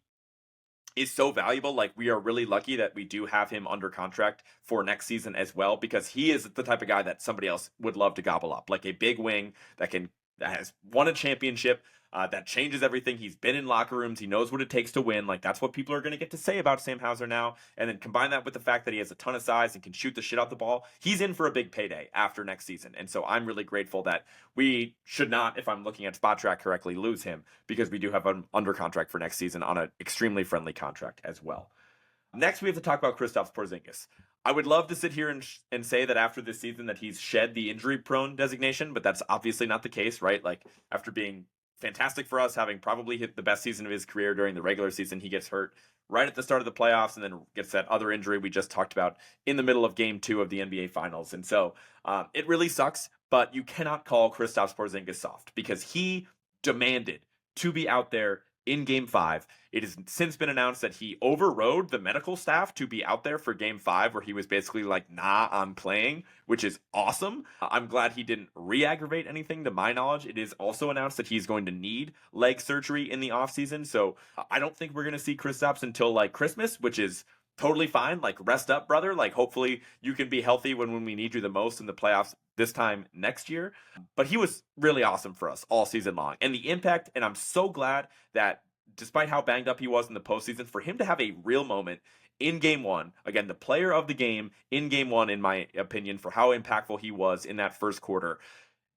is so valuable. Like, we are really lucky that we do have him under contract for next season as well, because he is the type of guy that somebody else would love to gobble up. Like, a big wing that has won a championship, that changes everything. He's been in locker rooms. He knows what it takes to win. Like, that's what people are going to get to say about Sam Hauser now. And then combine that with the fact that he has a ton of size and can shoot the shit out the ball. He's in for a big payday after next season. And so I'm really grateful that we should not, if I'm looking at Spot Track correctly, lose him, because we do have him under contract for next season on an extremely friendly contract as well. Next, we have to talk about Kristaps Porzingis. I would love to sit here and say that after this season that he's shed the injury-prone designation, but that's obviously not the case, right? Like, after being fantastic for us, having probably hit the best season of his career during the regular season, he gets hurt right at the start of the playoffs and then gets that other injury we just talked about in the middle of Game 2 of the NBA Finals. And so it really sucks, but you cannot call Kristaps Porzingis soft, because he demanded to be out there in Game 5. It has since been announced that he overrode the medical staff to be out there for Game 5, where he was basically like, nah, I'm playing, which is awesome. I'm glad he didn't re-aggravate anything, to my knowledge. It is also announced that he's going to need leg surgery in the offseason, so I don't think we're going to see Kristaps until like Christmas, which is totally fine. Like, rest up, brother. Like, hopefully you can be healthy when we need you the most in the playoffs this time next year. But he was really awesome for us all season long. And the impact, and I'm so glad that despite how banged up he was in the postseason, for him to have a real moment in Game 1, again, the player of the game in Game 1, in my opinion, for how impactful he was in that first quarter,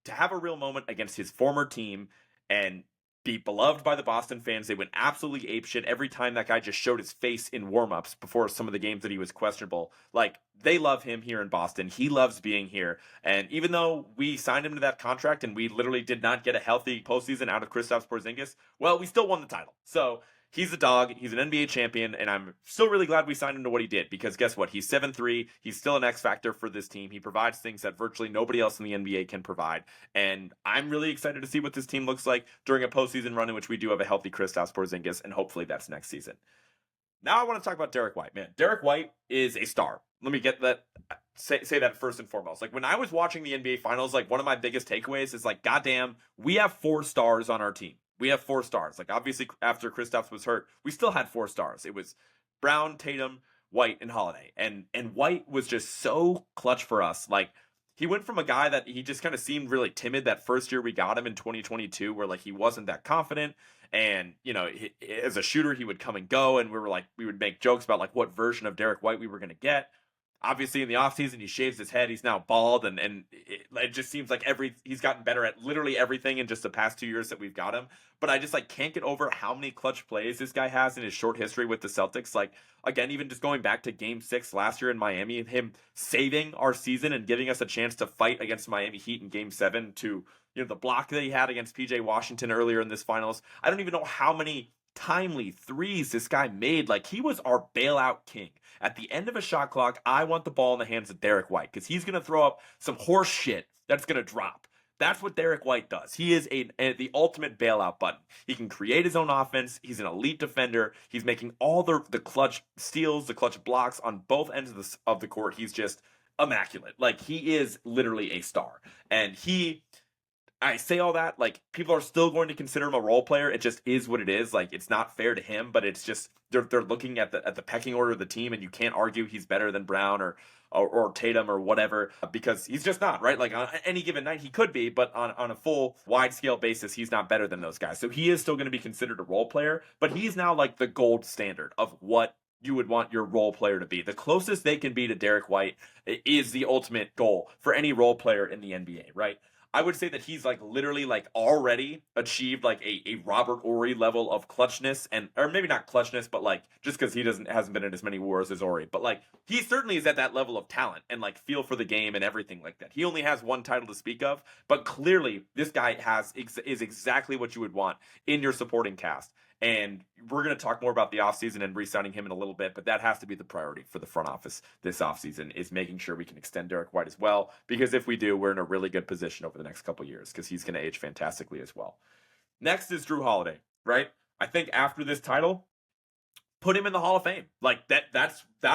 to have a real moment against his former team, and be beloved by the Boston fans. They went absolutely apeshit every time that guy just showed his face in warmups before some of the games that he was questionable. Like, they love him here in Boston. He loves being here. And even though we signed him to that contract and we literally did not get a healthy postseason out of Kristaps Porzingis, well, we still won the title. So he's a dog. He's an NBA champion, and I'm still really glad we signed him to what he did, because guess what? He's 7'3". He's still an X factor for this team. He provides things that virtually nobody else in the NBA can provide, and I'm really excited to see what this team looks like during a postseason run in which we do have a healthy Kristaps Porzingis, and hopefully that's next season. Now I want to talk about Derek White. Man, Derek White is a star. Let me get that, say that first and foremost. Like, when I was watching the NBA Finals, like, one of my biggest takeaways is, like, goddamn, we have 4 stars on our team. We have 4 stars. Like, obviously, after Kristaps was hurt, we still had 4 stars. It was Brown, Tatum, White, and Holiday. And White was just so clutch for us. Like, he went from a guy that he just kind of seemed really timid that first year we got him in 2022, where, like, he wasn't that confident. And, you know, as a shooter, he would come and go. And we would make jokes about, like, what version of Derek White we were going to get. Obviously, in the offseason, he shaves his head. He's now bald, and it just seems like he's gotten better at literally everything in just the past 2 years that we've got him. But I just, like, can't get over how many clutch plays this guy has in his short history with the Celtics. Like, again, even just going back to Game 6 last year in Miami, and him saving our season and giving us a chance to fight against Miami Heat in Game 7, to, you know, the block that he had against PJ Washington earlier in this finals. I don't even know how many timely threes this guy made. Like, he was our bailout king. At the end of a shot clock, I want the ball in the hands of Derek White, because he's going to throw up some horse shit that's going to drop. That's what Derek White does. He is the ultimate bailout button. He can create his own offense. He's an elite defender. He's making all the clutch steals, the clutch blocks on both ends of the court. He's just immaculate. Like, he is literally a star. And I say all that, like, people are still going to consider him a role player. It just is what it is. Like, it's not fair to him, but it's just they're looking at the pecking order of the team, and you can't argue he's better than Brown or Tatum or whatever, because he's just not, right? Like, on any given night he could be, but on a full wide scale basis, he's not better than those guys. So he is still going to be considered a role player, but he's now like the gold standard of what you would want your role player to be. The closest they can be to Derek White is the ultimate goal for any role player in the NBA, right? I would say that he's like literally like already achieved like a Robert Horry level of clutchness, or maybe not clutchness, but like, just because he hasn't been in as many wars as Horry, but like, he certainly is at that level of talent and like feel for the game and everything like that. He only has one title to speak of, but clearly this guy is exactly what you would want in your supporting cast. And we're going to talk more about the offseason and re-signing him in a little bit, but that has to be the priority for the front office this offseason, is making sure we can extend Derek White as well, because if we do, we're in a really good position over the next couple years, because he's going to age fantastically as well. Next is Jrue Holiday, right? I think after this title, put him in the Hall of Fame. Like, that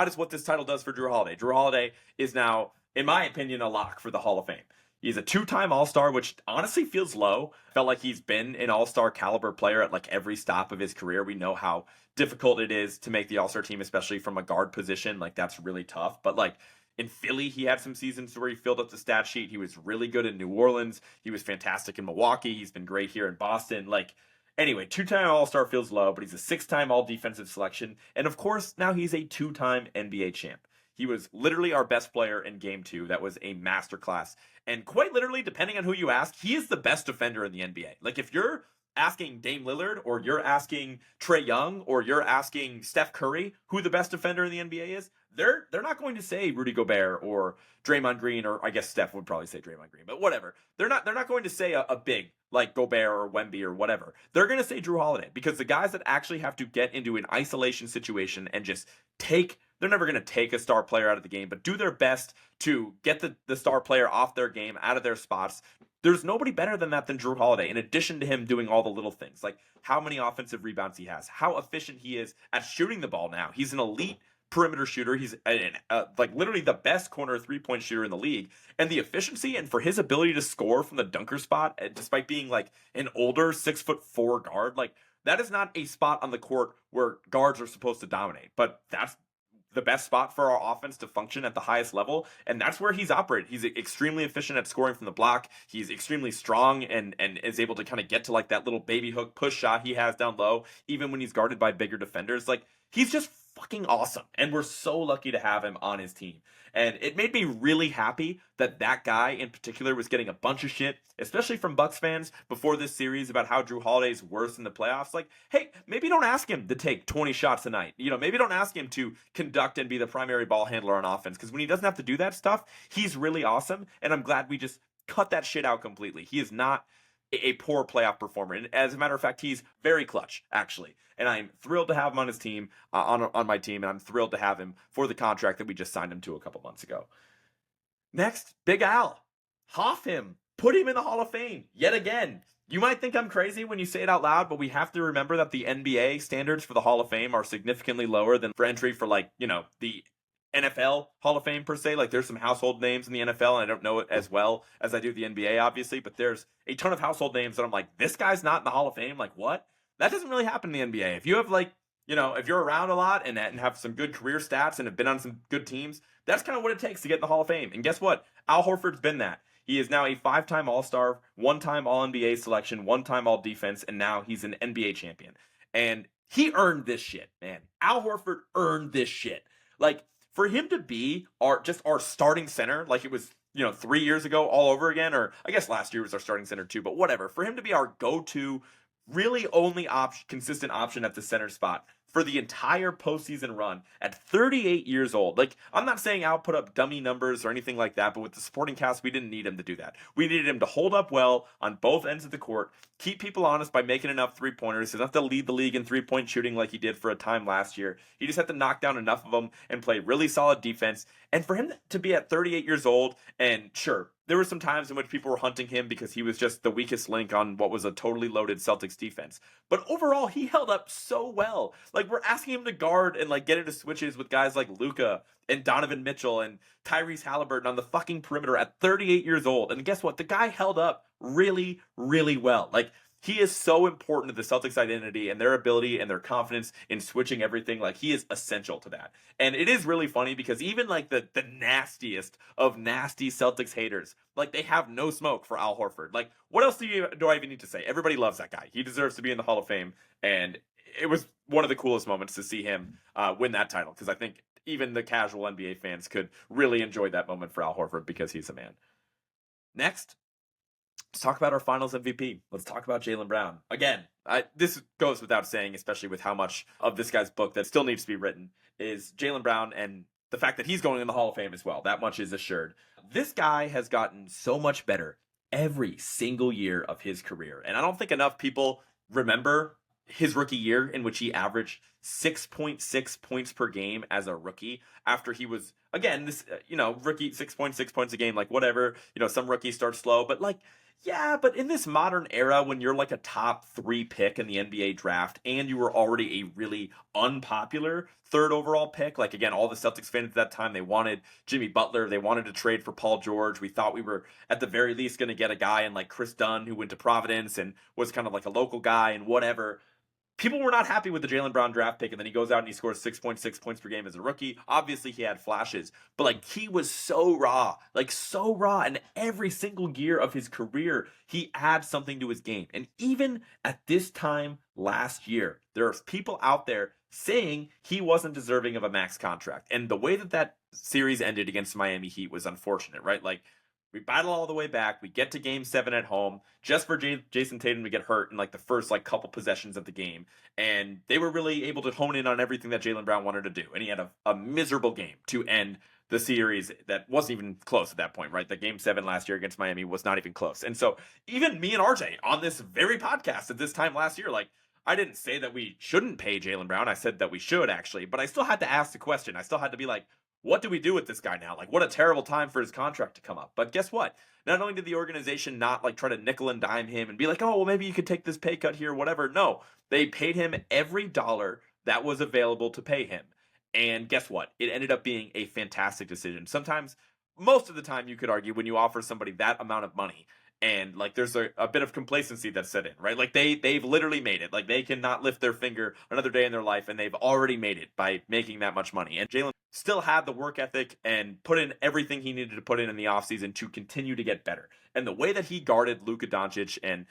is what this title does for Jrue Holiday. Jrue Holiday is now, in my opinion, a lock for the Hall of Fame. He's a 2-time All-Star, which honestly feels low. Felt like he's been an All-Star caliber player at like every stop of his career. We know how difficult it is to make the All-Star team, especially from a guard position. Like, that's really tough. But like, in Philly, he had some seasons where he filled up the stat sheet. He was really good in New Orleans. He was fantastic in Milwaukee. He's been great here in Boston. Like, anyway, 2-time All-Star feels low, but he's a 6-time All-Defensive selection. And of course, now he's a 2-time NBA champ. He was literally our best player in Game 2. That was a masterclass. And quite literally, depending on who you ask, he is the best defender in the NBA. Like, if you're asking Dame Lillard, or you're asking Trae Young, or you're asking Steph Curry who the best defender in the NBA is, they're not going to say Rudy Gobert or Draymond Green, or I guess Steph would probably say Draymond Green, but whatever. They're not going to say a big like Gobert or Wemby or whatever. They're going to say Jrue Holiday, because the guys that actually have to get into an isolation situation and just they're never going to take a star player out of the game, but do their best to get the star player off their game, out of their spots. There's nobody better than that than Jrue Holiday, in addition to him doing all the little things, like how many offensive rebounds he has, how efficient he is at shooting the ball now. He's an elite perimeter shooter. He's like literally the best corner 3-point shooter in the league. And the efficiency, and for his ability to score from the dunker spot, despite being like an older 6'4" guard, like, that is not a spot on the court where guards are supposed to dominate. But that's the best spot for our offense to function at the highest level, and that's where he's operated. He's extremely efficient at scoring from the block. He's extremely strong and is able to kind of get to like that little baby hook push shot he has down low, even when he's guarded by bigger defenders. Like, he's just fucking awesome. And we're so lucky to have him on his team. And it made me really happy that that guy in particular was getting a bunch of shit, especially from Bucks fans before this series about how Drew Holiday's worse in the playoffs. Like, hey, maybe don't ask him to take 20 shots a night. Maybe don't ask him to conduct and be the primary ball handler on offense. Because when he doesn't have to do that stuff, he's really awesome. And I'm glad we just cut that shit out completely. He is not a poor playoff performer. And as a matter of fact, he's very clutch, actually. And I'm thrilled to have him on his team, on my team, and I'm thrilled to have him for the contract that we just signed him to a couple months ago. Next, Big Al. Hoff him. Put him in the Hall of Fame yet again. You might think I'm crazy when you say it out loud, but we have to remember that the NBA standards for the Hall of Fame are significantly lower than for entry for the NFL Hall of Fame per se. Like, there's some household names in the NFL, and I don't know it as well as I do the NBA, obviously, but there's a ton of household names that I'm like, this guy's not in the Hall of Fame? Like, what? That doesn't really happen in the NBA. If you have if you're around a lot and have some good career stats and have been on some good teams, that's kind of what it takes to get in the Hall of Fame. And guess what? Al Horford's been that. He is now a 5-time All-Star, 1-time All-NBA selection, 1-time All-Defense, and now he's an NBA champion. And he earned this shit, man. Al Horford earned this shit. Like, for him to be our starting center, like it was, 3 years ago all over again, or I guess last year was our starting center too, but whatever. For him to be our go-to, really only consistent option at the center spot for the entire postseason run at 38 years old. Like, I'm not saying Al put up dummy numbers or anything like that, but with the supporting cast, we didn't need him to do that. We needed him to hold up well on both ends of the court, keep people honest by making enough three-pointers. He doesn't have to lead the league in three-point shooting like he did for a time last year. He just had to knock down enough of them and play really solid defense. And for him to be at 38 years old, and sure, there were some times in which people were hunting him because he was just the weakest link on what was a totally loaded Celtics defense. But overall, he held up so well. Like, we're asking him to guard and get into switches with guys like Luka and Donovan Mitchell and Tyrese Halliburton on the fucking perimeter at 38 years old. And guess what? The guy held up really, really well. Like, he is so important to the Celtics identity and their ability and their confidence in switching everything. Like, he is essential to that. And it is really funny because even the nastiest of nasty Celtics haters, they have no smoke for Al Horford. Like, what else do I even need to say? Everybody loves that guy. He deserves to be in the Hall of Fame. And it was one of the coolest moments to see him win that title, because I think even the casual NBA fans could really enjoy that moment for Al Horford because he's a man. Next, let's talk about our finals MVP. Let's talk about Jaylen Brown. Again, this goes without saying, especially with how much of this guy's book that still needs to be written, is Jaylen Brown and the fact that he's going in the Hall of Fame as well. That much is assured. This guy has gotten so much better every single year of his career. And I don't think enough people remember his rookie year in which he averaged 6.6 points per game as a rookie after he was, again, this, rookie 6.6 points a game, whatever, some rookies start slow, but yeah, but in this modern era, when you're a top 3 pick in the NBA draft and you were already a really unpopular 3rd overall pick, again, all the Celtics fans at that time, they wanted Jimmy Butler, they wanted to trade for Paul George. We thought we were at the very least going to get a guy in Chris Dunn, who went to Providence and was kind of a local guy and whatever. People were not happy with the Jaylen Brown draft pick, and then he goes out and he scores 6.6 points per game as a rookie. Obviously, he had flashes, but he was so raw, and every single year of his career, he adds something to his game. And even at this time last year, there are people out there saying he wasn't deserving of a max contract. And the way that series ended against Miami Heat was unfortunate, right? We battle all the way back. We get to Game 7 at home just for Jayson Tatum to get hurt in the first couple possessions of the game. And they were really able to hone in on everything that Jaylen Brown wanted to do. And he had a miserable game to end the series that wasn't even close at that point, right? The Game 7 last year against Miami was not even close. And so even me and RJ on this very podcast at this time last year, I didn't say that we shouldn't pay Jaylen Brown. I said that we should, actually. But I still had to ask the question. I still had to be what do we do with this guy now? What a terrible time for his contract to come up. But guess what? Not only did the organization not try to nickel and dime him and be oh, well, maybe you could take this pay cut here, whatever. No, they paid him every dollar that was available to pay him. And guess what? It ended up being a fantastic decision. Sometimes, most of the time, you could argue when you offer somebody that amount of money, and there's a bit of complacency that's set in, right? They've literally made it. They cannot lift their finger another day in their life, and they've already made it by making that much money. And Jaylen still had the work ethic and put in everything he needed to put in the offseason to continue to get better. And the way that he guarded Luka Doncic and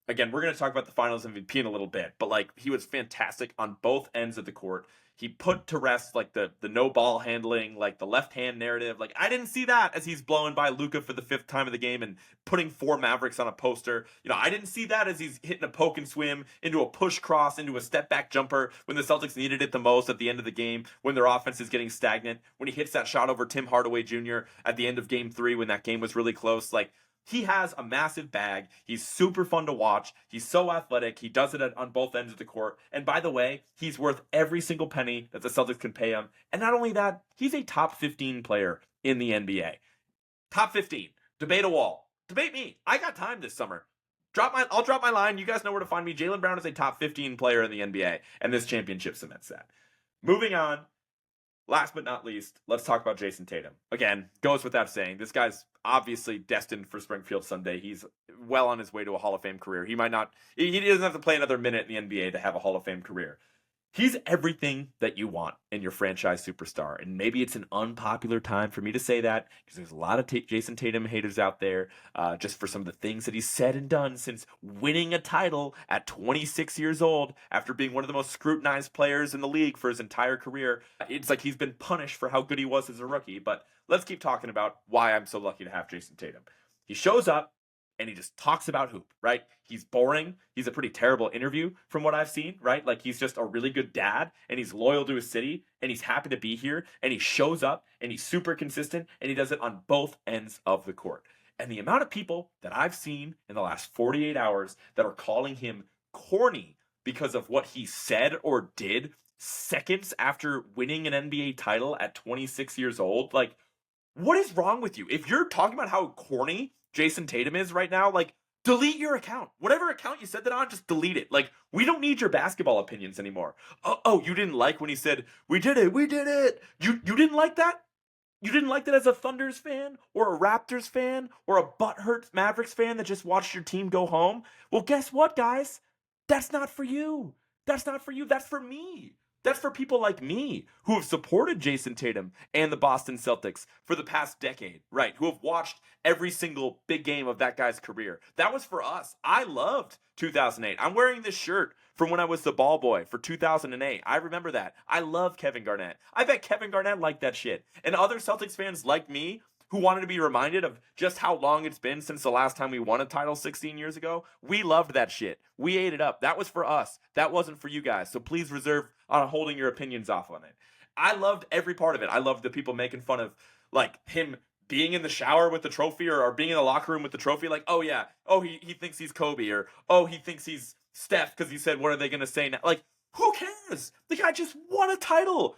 again, we're going to talk about the finals MVP in a little bit, but like he was fantastic on both ends of the court. He put to rest like the no ball handling, like the left hand narrative. Like I didn't see that as he's blowing by Luka for the 5th time of the game and putting 4 Mavericks on a poster. I didn't see that as he's hitting a poke and swim into a push cross, into a step back jumper when the Celtics needed it the most at the end of the game, when their offense is getting stagnant, when he hits that shot over Tim Hardaway Jr. at the end of game 3 when that game was really close. Like, he has a massive bag. He's super fun to watch. He's so athletic. He does it on both ends of the court. And by the way, he's worth every single penny that the Celtics can pay him. And not only that, he's a top 15 player in the NBA. Top 15. Debate a wall. Debate me. I got time this summer. I'll drop my line. You guys know where to find me. Jaylen Brown is a top 15 player in the NBA. And this championship cements that. Moving on. Last but not least, let's talk about Jayson Tatum. Again, goes without saying, this guy's obviously destined for Springfield Sunday. He's well on his way to a Hall of Fame career. He doesn't have to play another minute in the NBA to have a Hall of Fame career. He's everything that you want in your franchise superstar. And maybe it's an unpopular time for me to say that because there's a lot of Jayson Tatum haters out there just for some of the things that he's said and done since winning a title at 26 years old after being one of the most scrutinized players in the league for his entire career. It's like he's been punished for how good he was as a rookie. But let's keep talking about why I'm so lucky to have Jayson Tatum. He shows up and he just talks about hoop, right? He's boring. He's a pretty terrible interview from what I've seen, right? Like he's just a really good dad and he's loyal to his city and he's happy to be here and he shows up and he's super consistent and he does it on both ends of the court. And the amount of people that I've seen in the last 48 hours that are calling him corny because of what he said or did seconds after winning an NBA title at 26 years old, like what is wrong with you? If you're talking about how corny Jayson Tatum is right now, like, delete your account. Whatever account you said that on, just delete it. Like, we don't need your basketball opinions anymore. Oh, you didn't like when he said, we did it. You didn't like that? You didn't like that as a Thunders fan or a Raptors fan or a butthurt Mavericks fan that just watched your team go home? Well, guess what, guys? That's not for you. That's not for you. That's for me. That's for people like me who have supported Jayson Tatum and the Boston Celtics for the past decade, right? Who have watched every single big game of that guy's career. That was for us. I loved 2008. I'm wearing this shirt from when I was the ball boy for 2008. I remember that. I love Kevin Garnett. I bet Kevin Garnett liked that shit. And other Celtics fans like me who wanted to be reminded of just how long it's been since the last time we won a title 16 years ago. We loved that shit. We ate it up. That was for us. That wasn't for you guys. So please reserve on holding your opinions off on it. I loved every part of it. I loved the people making fun of like him being in the shower with the trophy or being in the locker room with the trophy. Like, oh yeah, oh he thinks he's Kobe or oh he thinks he's Steph because he said, what are they going to say now? Like, who cares? The guy just won a title.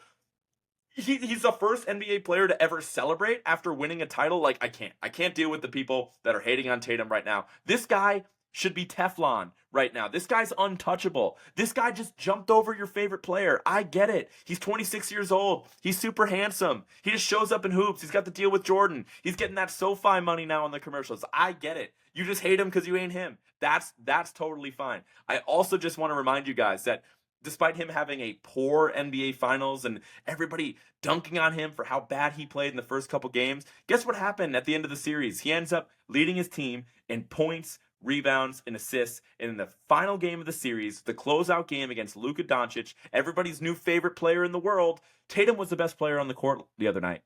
He's the first NBA player to ever celebrate after winning a title. Like, I can't deal with the people that are hating on Tatum right now. This guy should be Teflon right now. This guy's untouchable. This guy just jumped over your favorite player. I get it. He's 26 years old. He's super handsome. He just shows up in hoops. He's got the deal with Jordan. He's getting that SoFi money now on the commercials. I get it. You just hate him because you ain't him. That's totally fine. I also just want to remind you guys that despite him having a poor NBA Finals and everybody dunking on him for how bad he played in the first couple games, guess what happened at the end of the series? He ends up leading his team in points, rebounds, and assists. And in the final game of the series, the closeout game against Luka Doncic, everybody's new favorite player in the world, Tatum was the best player on the court the other night.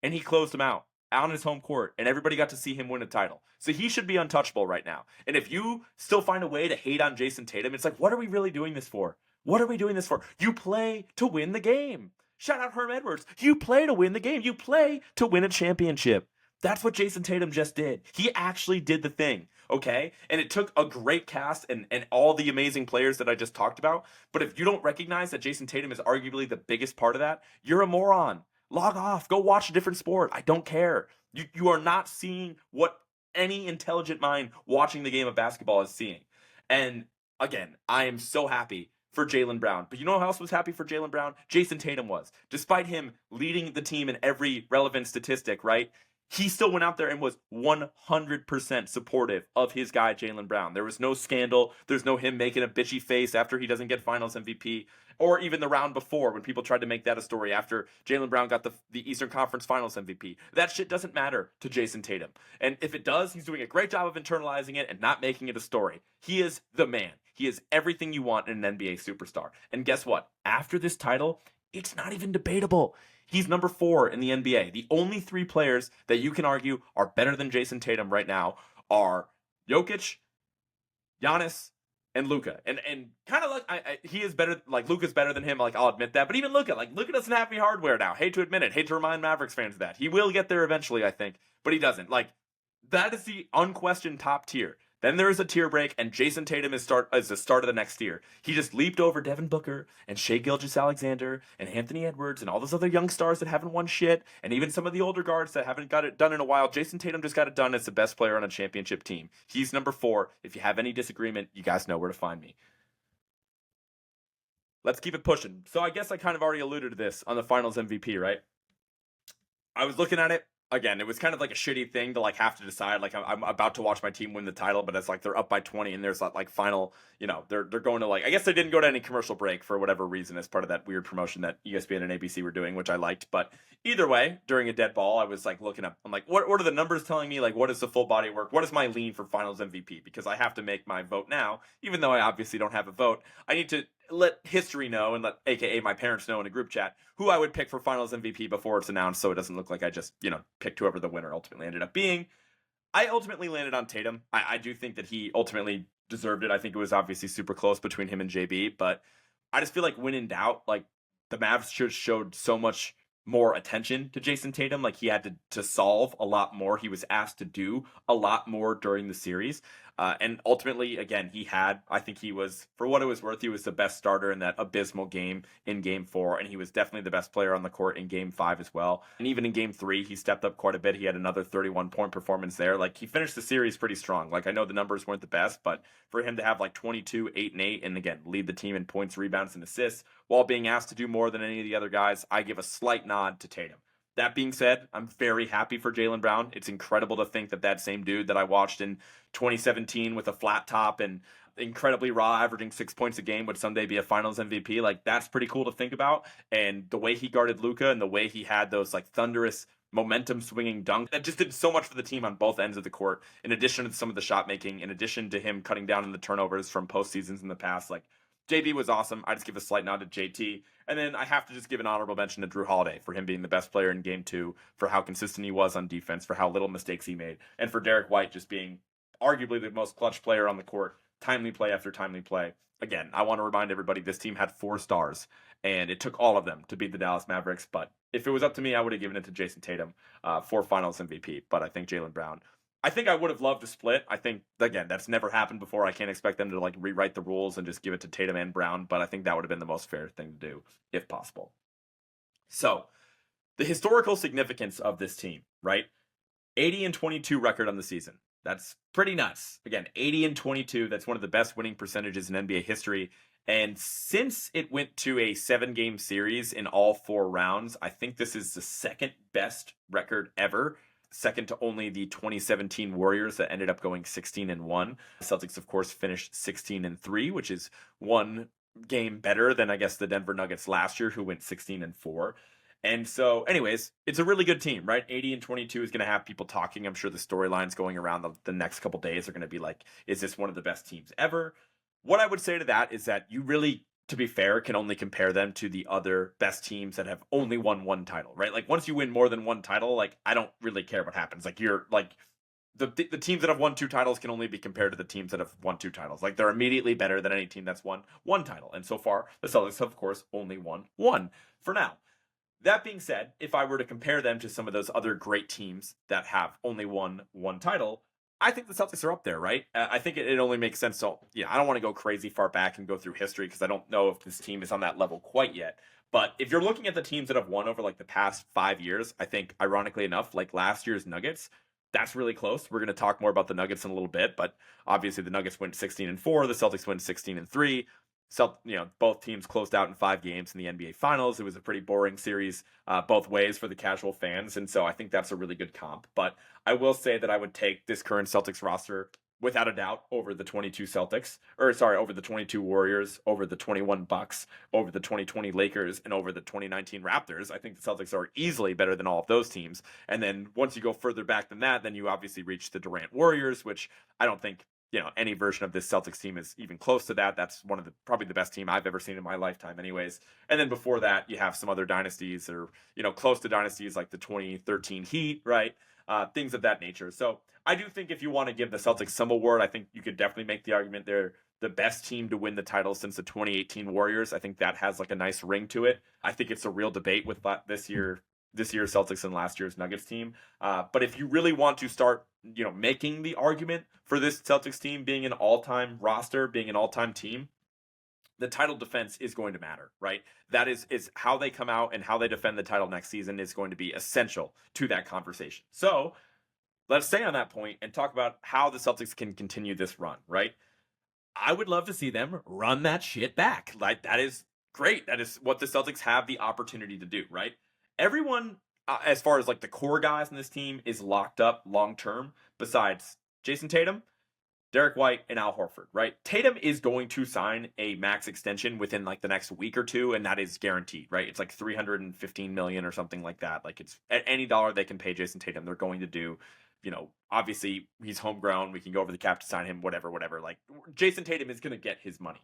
And he closed him out on his home court, and everybody got to see him win a title. So he should be untouchable right now. And if you still find a way to hate on Jayson Tatum, it's like, what are we really doing this for? What are we doing this for? You play to win the game. Shout out Herm Edwards. You play to win the game. You play to win a championship. That's what Jayson Tatum just did. He actually did the thing, okay? And it took a great cast and all the amazing players that I just talked about. But if you don't recognize that Jayson Tatum is arguably the biggest part of that, you're a moron. Log off. Go watch a different sport. I don't care. You are not seeing what any intelligent mind watching the game of basketball is seeing. And again, I am so happy for Jaylen Brown. But you know who else was happy for Jaylen Brown? Jayson Tatum was. Despite him leading the team in every relevant statistic, right? he still went out there and was 100% supportive of his guy, Jaylen Brown. There was no scandal. There's no him making a bitchy face after he doesn't get finals MVP, or even the round before when people tried to make that a story after Jaylen Brown got the Eastern Conference Finals MVP. That shit doesn't matter to Jayson Tatum. And if it does, he's doing a great job of internalizing it and not making it a story. He is the man. He is everything you want in an NBA superstar. And guess what? After this title, it's not even debatable. He's number 4 in the NBA. The only 3 players that you can argue are better than Jayson Tatum right now are Jokic, Giannis, and Luka. And kind of like he is better. Like Luka's better than him. Like I'll admit that. But even Luka doesn't have any hardware now. Hate to admit it. Hate to remind Mavericks fans of that. He will get there eventually, I think, but he doesn't. Like that is the unquestioned top tier. Then there is a tier break, and Jayson Tatum is the start of the next tier. He just leaped over Devin Booker and Shai Gilgeous-Alexander and Anthony Edwards and all those other young stars that haven't won shit, and even some of the older guards that haven't got it done in a while. Jayson Tatum just got it done as the best player on a championship team. He's number 4. If you have any disagreement, you guys know where to find me. Let's keep it pushing. So I guess I kind of already alluded to this on the Finals MVP, right? I was looking at it. Again, it was kind of like a shitty thing to like have to decide. Like I'm about to watch my team win the title, but it's like they're up by 20 and there's that like final, they're going to like, I guess they didn't go to any commercial break for whatever reason as part of that weird promotion that ESPN and ABC were doing, which I liked. But either way, during a dead ball, I was like looking up, I'm like, what are the numbers telling me? Like, what is the full body work? What is my lean for Finals MVP? Because I have to make my vote now, even though I obviously don't have a vote. I need to let history know and let AKA my parents know in a group chat who I would pick for Finals MVP before it's announced, so it doesn't look like I just, picked whoever the winner ultimately ended up being. I ultimately landed on Tatum. I do think that he ultimately deserved it. I think it was obviously super close between him and JB, but I just feel like when in doubt, like the Mavs showed so much more attention to Jayson Tatum. Like he had to solve a lot more. He was asked to do a lot more during the series. And ultimately, again, I think he was, for what it was worth, he was the best starter in that abysmal game in Game 4, and he was definitely the best player on the court in Game 5 as well. And even in Game 3, he stepped up quite a bit. He had another 31-point performance there. Like, he finished the series pretty strong. Like, I know the numbers weren't the best, but for him to have, like, 22, 8, and 8, and again, lead the team in points, rebounds, and assists, while being asked to do more than any of the other guys, I give a slight nod to Tatum. That being said, I'm very happy for Jaylen Brown. It's incredible to think that same dude that I watched in 2017 with a flat top and incredibly raw, averaging 6 points a game, would someday be a Finals MVP. Like, that's pretty cool to think about. And the way he guarded Luka and the way he had those like thunderous momentum swinging dunk, that just did so much for the team on both ends of the court. In addition to some of the shot making, in addition to him cutting down on the turnovers from postseasons in the past, like JB was awesome. I just give a slight nod to JT. And then I have to just give an honorable mention to Drew Holiday for him being the best player in Game 2, for how consistent he was on defense, for how little mistakes he made, and for Derek White just being arguably the most clutch player on the court, timely play after timely play. Again, I want to remind everybody this team had 4 stars, and it took all of them to beat the Dallas Mavericks. But if it was up to me, I would have given it to Jayson Tatum for Finals MVP. But I think Jaylen Brown, I think I would have loved to split. I think, again, that's never happened before. I can't expect them to like rewrite the rules and just give it to Tatum and Brown, but I think that would have been the most fair thing to do, if possible. So, the historical significance of this team, right? 80-22 record on the season. That's pretty nuts. Again, 80-22, that's one of the best winning percentages in NBA history. And since it went to a 7-game series in all 4 rounds, I think this is the second best record ever. Second to only the 2017 Warriors that ended up going 16-1. The Celtics, of course, finished 16-3, which is 1 game better than, I guess, the Denver Nuggets last year, who went 16-4. And so, anyways, it's a really good team, right? 80-22 is going to have people talking. I'm sure the storylines going around the next couple days are going to be like, is this one of the best teams ever? What I would say to that is that you really, to be fair, can only compare them to the other best teams that have only won 1 title, right? Like, once you win more than 1 title, like, I don't really care what happens. Like, you're like, the teams that have won 2 titles can only be compared to the teams that have won 2 titles. Like, they're immediately better than any team that's won 1 title. And so far, the Celtics have, of course, only won 1 for now. That being said, if I were to compare them to some of those other great teams that have only won 1 title, I think the Celtics are up there, right? I think it only makes sense. So, yeah, I don't want to go crazy far back and go through history because I don't know if this team is on that level quite yet. But if you're looking at the teams that have won over like the past 5 years, I think, ironically enough, like last year's Nuggets, that's really close. We're going to talk more about the Nuggets in a little bit, but obviously the Nuggets went 16-4, the Celtics went 16-3. Both teams closed out in 5 games in the NBA Finals. It was a pretty boring series both ways for the casual fans, and so I think that's a really good comp. But I will say that I would take this current Celtics roster without a doubt over the 22 Celtics, over the 22 Warriors, over the 21 Bucks, over the 2020 Lakers, and over the 2019 Raptors. I think the Celtics are easily better than all of those teams. And then once you go further back than that, then you obviously reach the Durant Warriors, which I don't think any version of this Celtics team is even close to that. That's probably the best team I've ever seen in my lifetime anyways. And then before that, you have some other dynasties or, close to dynasties like the 2013 Heat, right? Things of that nature. So I do think if you want to give the Celtics some award, I think you could definitely make the argument they're the best team to win the title since the 2018 Warriors. I think that has like a nice ring to it. I think it's a real debate with this year's Celtics and last year's Nuggets team. But if you really want to start, making the argument for this Celtics team being an all-time roster, being an all-time team, the title defense is going to matter, right? That is how they come out and how they defend the title next season is going to be essential to that conversation. So let's stay on that point and talk about how the Celtics can continue this run, right? I would love to see them run that shit back. Like, that is great. That is what the Celtics have the opportunity to do, right? Everyone, as far as like the core guys in this team, is locked up long-term besides Jayson Tatum, Derek White, and Al Horford, right? Tatum is going to sign a max extension within like the next week or two, and that is guaranteed, right? It's like $315 million or something like that. Like, it's at any dollar they can pay Jayson Tatum, they're going to do. Obviously he's homegrown. We can go over the cap to sign him, whatever. Like, Jayson Tatum is going to get his money.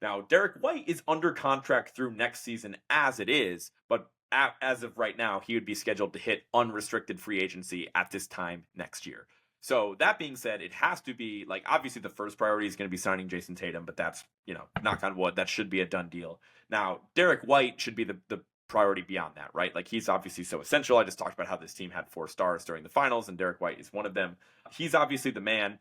Now, Derek White is under contract through next season as it is, but as of right now, he would be scheduled to hit unrestricted free agency at this time next year. So that being said, it has to be like, obviously the first priority is going to be signing Jayson Tatum, but that's, knock on wood, that should be a done deal. Now, Derek White should be the priority beyond that, right? Like, he's obviously so essential. I just talked about how this team had 4 stars during the finals, and Derek White is one of them. He's obviously the man.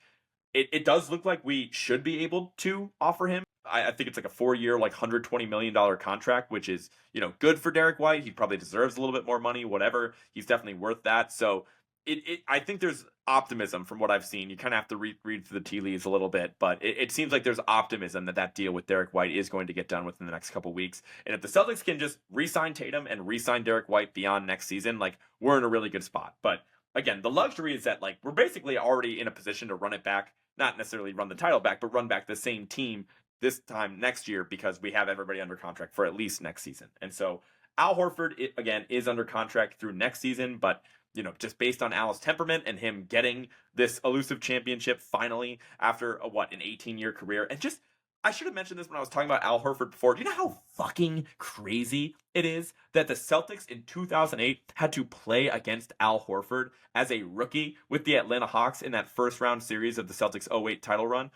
It does look like we should be able to offer him. I think it's like a 4-year, like $120 million contract, which is, good for Derek White. He probably deserves a little bit more money, whatever. He's definitely worth that. So I think there's optimism from what I've seen. You kind of have to read through the tea leaves a little bit, but it seems like there's optimism that deal with Derek White is going to get done within the next couple weeks. And if the Celtics can just re-sign Tatum and re-sign Derek White beyond next season, like, we're in a really good spot. But again, the luxury is that, like, we're basically already in a position to run it back, not necessarily run the title back, but run back the same team this time next year because we have everybody under contract for at least next season. And so Al Horford, again, is under contract through next season, but just based on Al's temperament and him getting this elusive championship finally after an 18-year career. And just, I should have mentioned this when I was talking about Al Horford before. Do you know how fucking crazy it is that the Celtics in 2008 had to play against Al Horford as a rookie with the Atlanta Hawks in that first round series of the Celtics 08 title run?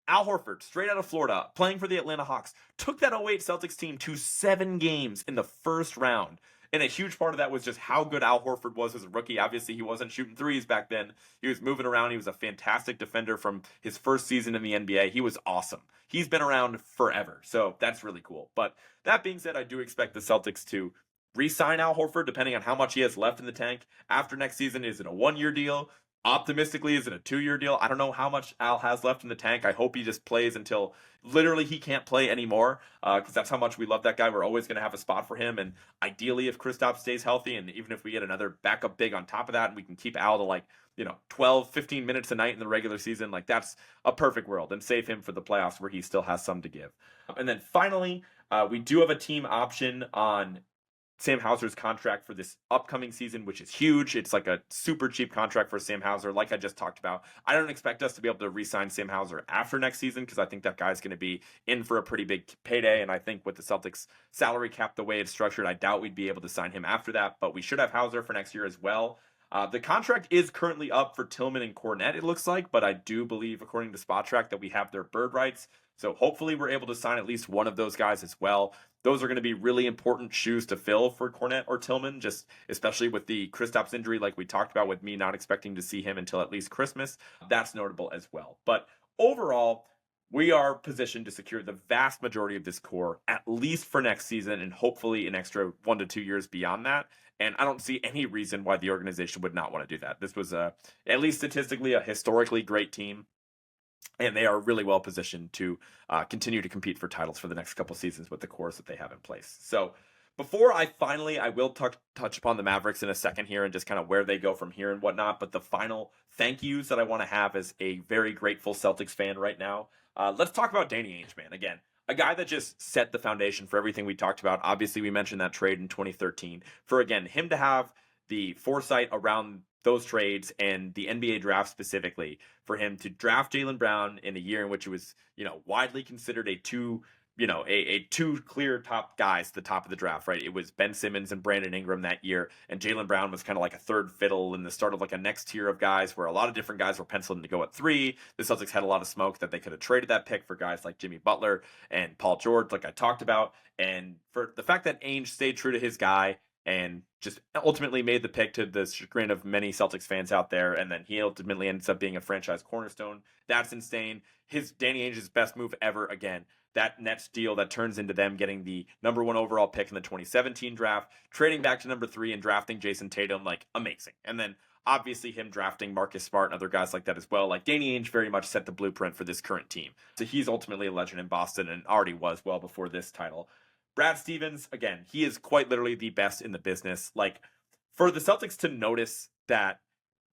Al Horford, straight out of Florida, playing for the Atlanta Hawks, took that 08 Celtics team to 7 games in the first round. And a huge part of that was just how good Al Horford was as a rookie. Obviously, he wasn't shooting threes back then. He was moving around. He was a fantastic defender from his first season in the NBA. He was awesome. He's been around forever, so that's really cool. But that being said, I do expect the Celtics to re-sign Al Horford, depending on how much he has left in the tank after next season. Is it a 1-year deal? Optimistically, is it a 2-year deal? I don't know how much Al has left in the tank. I hope he just plays until literally he can't play anymore, because that's how much we love that guy. We're always going to have a spot for him, and ideally if Kristaps stays healthy, and even if we get another backup big on top of that, and we can keep Al to 12, 15 minutes a night in the regular season, like, that's a perfect world, and save him for the playoffs where he still has some to give. And then finally, we do have a team option on Sam Hauser's contract for this upcoming season, which is huge. It's like a super cheap contract for Sam Hauser, like I just talked about. I don't expect us to be able to re-sign Sam Hauser after next season because I think that guy's going to be in for a pretty big payday, and I think with the Celtics salary cap the way it's structured, I doubt we'd be able to sign him after that, but we should have Hauser for next year as well. The contract is currently up for Tillman and Cornette, it looks like, but I do believe, according to Spot Track, that we have their bird rights. So hopefully we're able to sign at least one of those guys as well. Those are going to be really important shoes to fill for Cornette or Tillman, just especially with the Kristaps injury, like we talked about, with me not expecting to see him until at least Christmas. That's notable as well. But overall, we are positioned to secure the vast majority of this core, at least for next season, and hopefully an extra 1 to 2 years beyond that. And I don't see any reason why the organization would not want to do that. This was, at least statistically, a historically great team. And they are really well positioned to continue to compete for titles for the next couple seasons with the cores that they have in place. So before I will touch upon the Mavericks in a second here and just kind of where they go from here and whatnot. But the final thank yous that I want to have as a very grateful Celtics fan right now. Let's talk about Danny Ainge, man. Again, a guy that just set the foundation for everything we talked about. Obviously, we mentioned that trade in 2013. For, again, him to have the foresight around those trades and the NBA draft specifically, for him to draft Jaylen Brown in a year in which it was, widely considered a two clear top guys at the top of the draft, right? It was Ben Simmons and Brandon Ingram that year, and Jaylen Brown was kind of like a third fiddle in the start of like a next tier of guys where a lot of different guys were penciled in to go at 3. The Celtics had a lot of smoke that they could have traded that pick for guys like Jimmy Butler and Paul George, like I talked about. And for the fact that Ainge stayed true to his guy and just ultimately made the pick to the chagrin of many Celtics fans out there, and then he ultimately ends up being a franchise cornerstone. That's insane. Danny Ainge's best move ever, again, that Nets deal that turns into them getting the number 1 overall pick in the 2017 draft, trading back to number 3 and drafting Jayson Tatum, like amazing. And then obviously him drafting Marcus Smart and other guys like that as well. Like Danny Ainge very much set the blueprint for this current team. So he's ultimately a legend in Boston and already was well before this title. Brad Stevens, again, he is quite literally the best in the business. Like, for the Celtics to notice that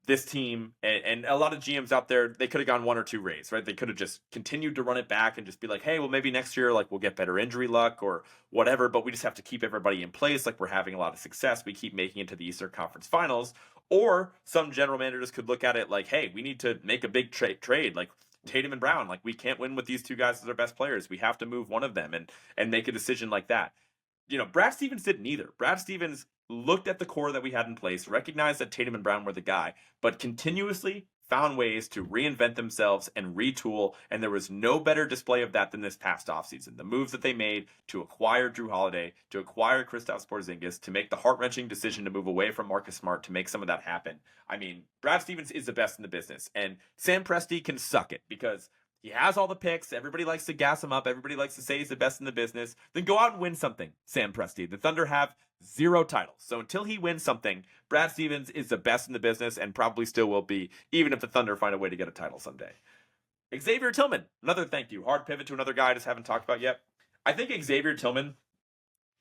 this team and a lot of GMs out there, they could have gone 1 or 2 ways, right? They could have just continued to run it back and just be like, hey, well, maybe next year, like, we'll get better injury luck or whatever, but we just have to keep everybody in place. Like, we're having a lot of success. We keep making it to the Eastern Conference Finals. Or some general managers could look at it like, hey, we need to make a big trade. Like, Tatum and Brown, like, we can't win with these 2 guys as our best players. We have to move one of them and make a decision like that. Brad Stevens didn't either. Brad Stevens looked at the core that we had in place, recognized that Tatum and Brown were the guy, but continuously found ways to reinvent themselves and retool, and there was no better display of that than this past offseason. The moves that they made to acquire Jrue Holiday, to acquire Kristaps Porzingis, to make the heart-wrenching decision to move away from Marcus Smart to make some of that happen. I mean, Brad Stevens is the best in the business, and Sam Presti can suck it because he has all the picks. Everybody likes to gas him up. Everybody likes to say he's the best in the business. Then go out and win something, Sam Presti. The Thunder have 0 titles. So until he wins something, Brad Stevens is the best in the business and probably still will be, even if the Thunder find a way to get a title someday. Xavier Tillman, another thank you. Hard pivot to another guy I just haven't talked about yet. I think Xavier Tillman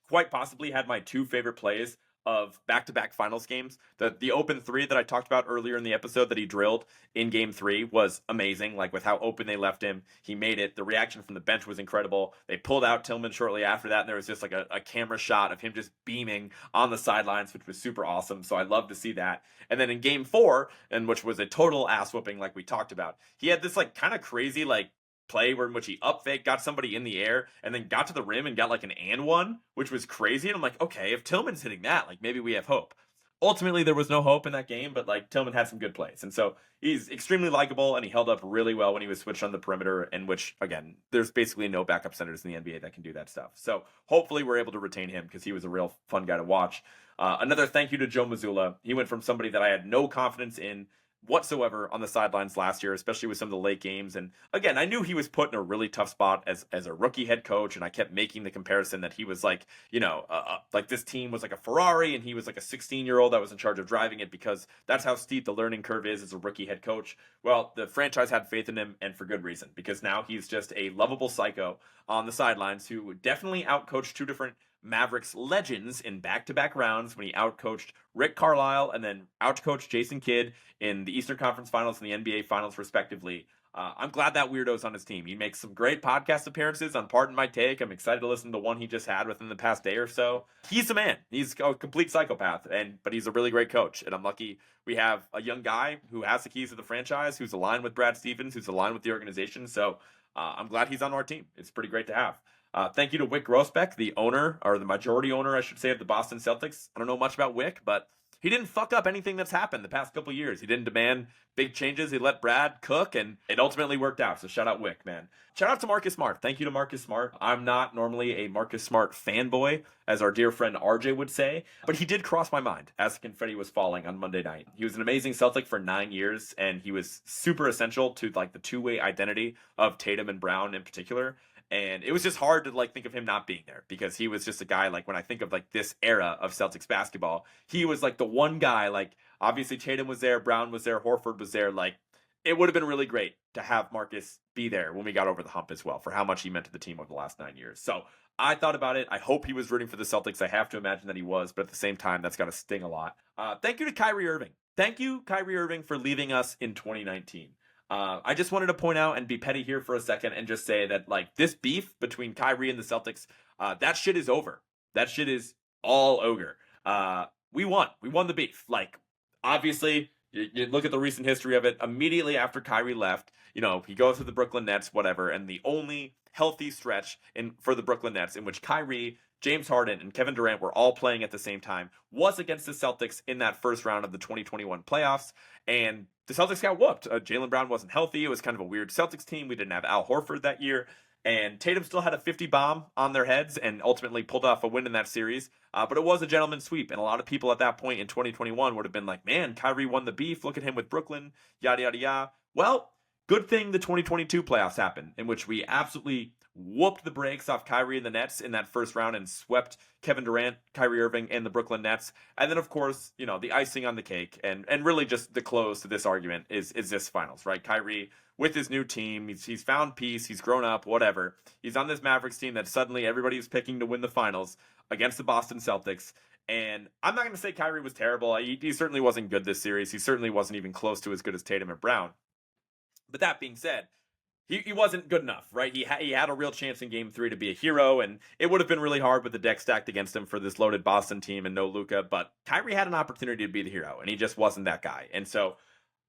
quite possibly had my 2 favorite plays of back-to-back finals games. The open 3 that I talked about earlier in the episode that he drilled in game 3 was amazing. Like, with how open they left him, he made it. The reaction from the bench was incredible. They pulled out Tillman shortly after that, and there was just like a camera shot of him just beaming on the sidelines, which was super awesome. So I love to see that. And then in game 4, and which was a total ass whooping like we talked about, he had this like kind of crazy like play in which he up fake, got somebody in the air, and then got to the rim and got like an and one, which was crazy. And I'm like, okay, if Tillman's hitting that, like maybe we have hope. Ultimately, there was no hope in that game, but like Tillman had some good plays. And so he's extremely likable, and he held up really well when he was switched on the perimeter, in which, again, there's basically no backup centers in the NBA that can do that stuff. So hopefully we're able to retain him because he was a real fun guy to watch. Another thank you to Joe Mazzulla. He went from somebody that I had no confidence in whatsoever on the sidelines last year, especially with some of the late games. And again, I knew he was put in a really tough spot as a rookie head coach, and I kept making the comparison that he was like, like this team was like a Ferrari and he was like a 16-year-old that was in charge of driving it, because that's how steep the learning curve is as a rookie head coach. Well, the franchise had faith in him, and for good reason, because now he's just a lovable psycho on the sidelines who definitely outcoached 2 different Mavericks legends in back-to-back rounds when he outcoached Rick Carlisle and then outcoached Jason Kidd in the Eastern Conference Finals and the NBA Finals, respectively. I'm glad that weirdo's on his team. He makes some great podcast appearances on Pardon My Take. I'm excited to listen to the one he just had within the past day or so. He's the man. He's a complete psychopath, but he's a really great coach. And I'm lucky we have a young guy who has the keys to the franchise, who's aligned with Brad Stevens, who's aligned with the organization. So I'm glad he's on our team. It's pretty great to have. Thank you to Wyc Grousbeck, the owner, or the majority owner, I should say, of the Boston Celtics. I don't know much about Wyc, but he didn't fuck up anything that's happened the past couple of years. He didn't demand big changes. He let Brad cook, and it ultimately worked out. So shout out Wyc, man. Shout out to Marcus Smart. Thank you to Marcus Smart. I'm not normally a Marcus Smart fanboy, as our dear friend RJ would say, but he did cross my mind as the confetti was falling on Monday night. He was an amazing Celtic for 9 years, and he was super essential to like the two-way identity of Tatum and Brown in particular. And it was just hard to like think of him not being there, because he was just a guy, like when I think of like this era of Celtics basketball, he was like the one guy, like obviously Tatum was there, Brown was there, Horford was there, like it would have been really great to have Marcus be there when we got over the hump as well for how much he meant to the team over the last 9 years. So I thought about it. I hope he was rooting for the Celtics. I have to imagine that he was, but at the same time, that's got to sting a lot. Thank you to Kyrie Irving. Thank you, Kyrie Irving, for leaving us in 2019. I just wanted to point out and be petty here for a second and just say that, like, this beef between Kyrie and the Celtics, that shit is over. That shit is all ogre. We won. We won the beef. Like, obviously, you look at the recent history of it. Immediately after Kyrie left, he goes to the Brooklyn Nets, whatever, and the only healthy stretch for the Brooklyn Nets in which Kyrie, James Harden, and Kevin Durant were all playing at the same time was against the Celtics in that first round of the 2021 playoffs, and the Celtics got whooped. Jaylen Brown wasn't healthy. It was kind of a weird Celtics team. We didn't have Al Horford that year, and Tatum still had a 50 bomb on their heads and ultimately pulled off a win in that series. But it was a gentleman's sweep, and a lot of people at that point in 2021 would have been like, man, Kyrie won the beef. Look at him with Brooklyn, yada, yada, yada. Well, good thing the 2022 playoffs happened, in which we absolutely whooped the brakes off Kyrie and the Nets in that first round and swept Kevin Durant, Kyrie Irving, and the Brooklyn Nets. And then, of course, the icing on the cake and really just the close to this argument is this finals, right? Kyrie with his new team, he's found peace, he's grown up, whatever. He's on this Mavericks team that suddenly everybody is picking to win the finals against the Boston Celtics. And I'm not going to say Kyrie was terrible. He certainly wasn't good this series. He certainly wasn't even close to as good as Tatum and Brown. But that being said, he wasn't good enough, right? He had a real chance in Game 3 to be a hero, and it would have been really hard with the deck stacked against him for this loaded Boston team and no Luka. But Kyrie had an opportunity to be the hero, and he just wasn't that guy. And so